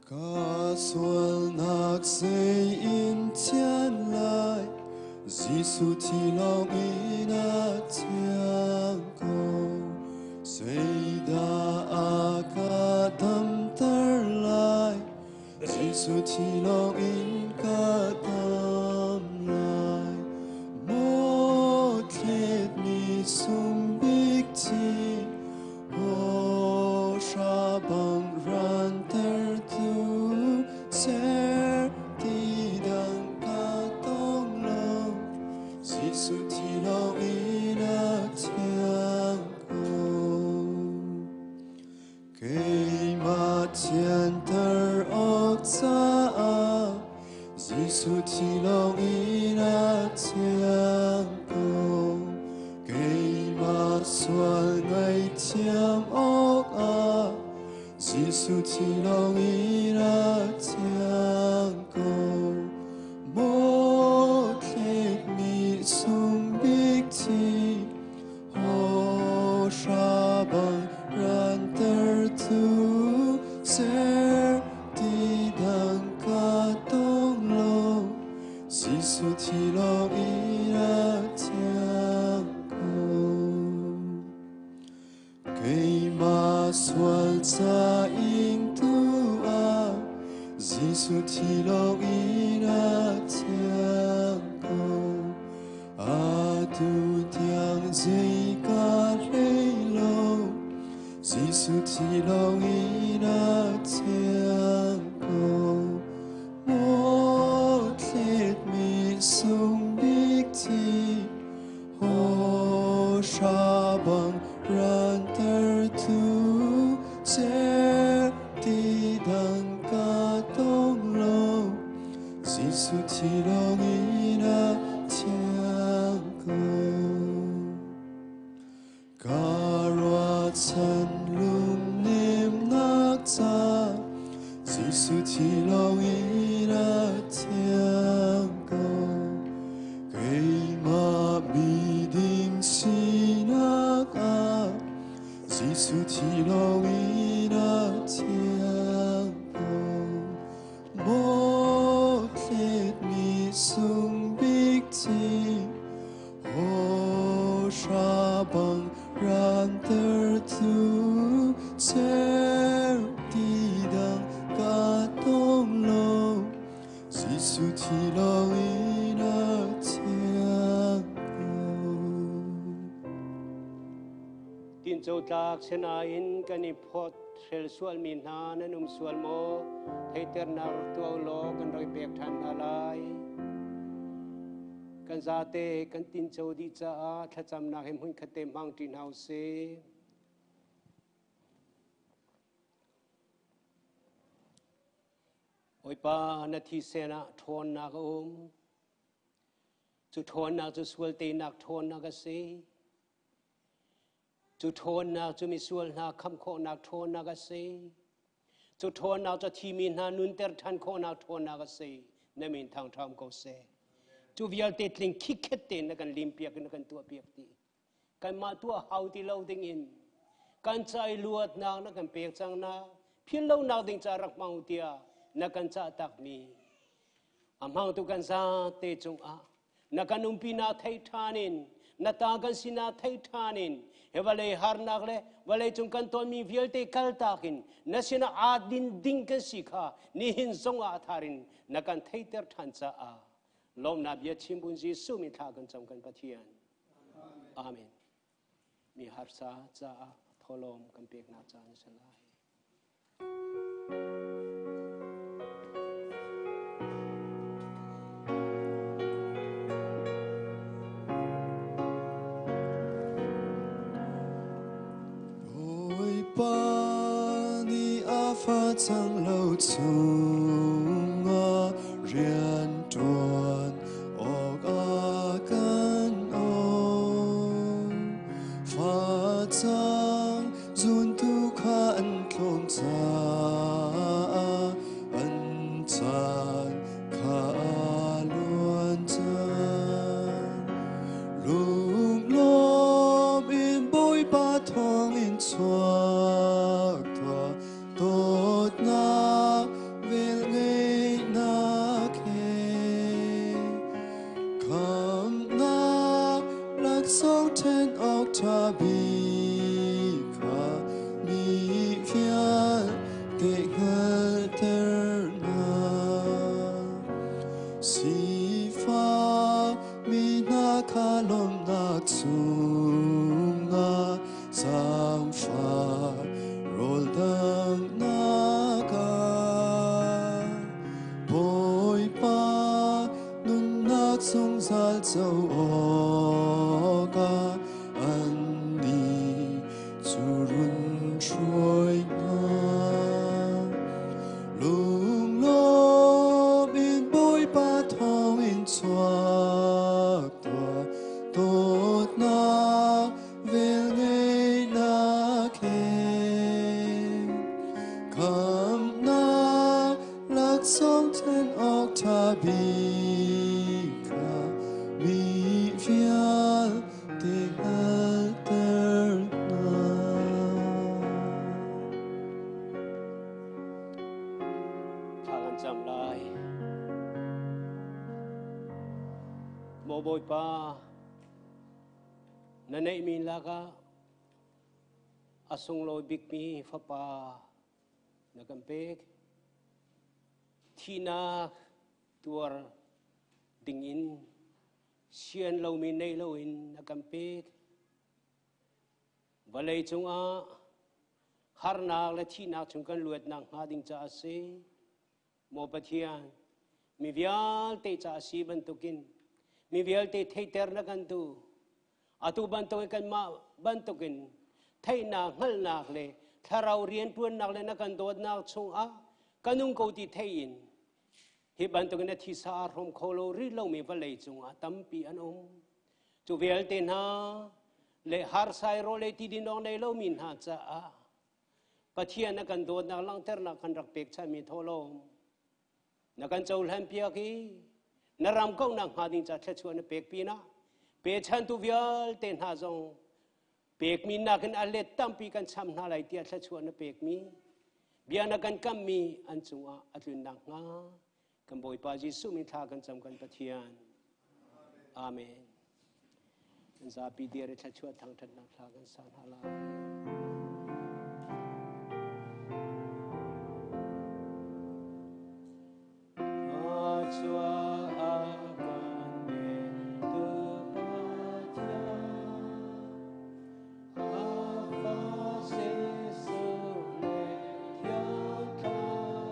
Kaswal nak say in tian lai Gisu thi long ina tiang ko say da akadam ter lai Gisu thi long ti ho sha bang ran ter tu ser ti dang ka tong lo si su ti lo ina tiang ko cây ma thiên ter ok sa a si su ti lo ina tiang ko cây ma xuân ngày chiam ok a si su ti lo ina tiang ko một lệ mi sung big ti ho sha bang ran ter tu ser ti dang ka tong lo si su ti lo ina tiang ko cây ma xuân sa in tu a si su ti lo ina tiang ko a tu tiang dây ca lê lo si su ti lo ina tiang ko một lệ mi sung big ti ho sha bang ran ter tu ser ti dang ka tong lo si su ti lo ina tiang ko ca roa chan lung nim nak cha si su ti lo ina tiang ko cây ma mi ding si nak a si su ti lo ina tiang ko một lệ mi sung big ti ho sha bang ran ter tu ser ti dang ka tong lo si su ti lo ina tiang ko tin châu tak sena in kani phot sel sual min ha nanum sual mo thei ter nar tu lo kan roi pek than alai kan za te kan tin châu di cha a tha cham na hem hun khate mang tin hau se oi pa na thi sena thon na ko chu thon na chu sual te nak thon na ka se chu thon na chu mi sual na kham kho na thon na ka se chu thon na chu thi min na nun ter than kho na thon na ka se na min thang tham ko se chu vial te tling khikhet te na kan lim piak na kan tua piak ti kan ma tua hau ti lo ding in kan chai luat na kan pek chang na phil lo na ding cha rak mau tia na kan cha tak mi amang tu kan sa te chung a na kan umpi na thei thanin na ta kan sina thei thanin he vale har nak le vale chung kan ton mi vial te kal takin na sina a din ding kan sikha ni hin zong a tharin na kan thei ter than cha a lom na bia chimbun ji su mi tha kan chong kan pathian amen mi har sa cha tholom kan pek na cha ni salai ba ni a pha chang lo chung a rian tuan ok a kan o pha chang zun tu kha an thong cha an chan kha luan chan lung lom in bôi ba thong in chuak tha tot na vel ngei na ke kham na lak song ten ok tha bi kha mi fian te hal ter na si fa mi na kha lom nak chung a run trôi ngang lung lom in bôi ba thong in xoạc tòa tốt na về ngày na khen cầm na lạc song ten ốc ta bi ca mi phial tình alter na Thang chăm lại mô bôi pa na nay min laka asung loi big mi fa pa na kampek thina tuar ding in sian lo mi nei lo in na kampek valei chunga harna la thina chung kan luet nang ha ding cha se mo pathian mi vial te cha si ban tukin mi vial te thei ter na kan tu atu ban to kan ma ban tukin thei na ngal nak le tharau rian puan nak le na kan dot nak chung a kanung ko ti thei in hi ban tukin na thi sa rom kholo ri lo mi valei chung a tampi an chu vial te na le har sai ro le ti din dong nei lo min ha cha a pathian na kan dot nak lang ter na kan rak pek cha mi tholom na kan chol ham pia ki na ram kong na ha ding cha thla chuan na pek pi na pe chan tu vial ten ha zong pek mi na kan alet tampi kan cham na lai tia thla chuan na pek mi bia na kan kam mi an chunga atlun na nga kan boi pa ji su mi tha kan cham kan pathian amen kan za pi dia re thla chuan thang that na thla kan san hala chua akan be tu patya apa se sule tiang thara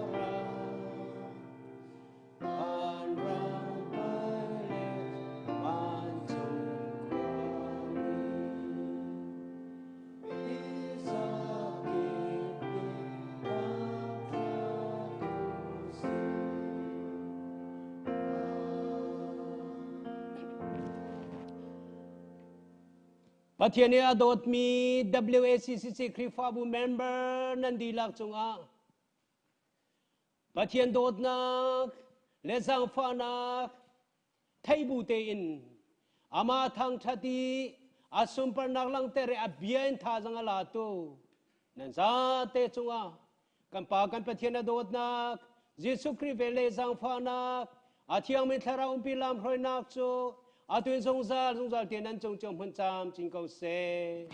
an rang pai le man chung kwami isa ki ta si Pathian adot mi WACCC Krifabu member nandilak chunga Pathian dot nak lezang fanak Thei bu te in ama Thawngtha ti asum par nak lang tere abien tha jang ala tu nan za te chunga kan pa kan Pathian adot nak Jesu Kri vele zang fanak athiang mi thara umpi lam hroi nak chu atun zong zal tian nan chong chong phun cham ching ko se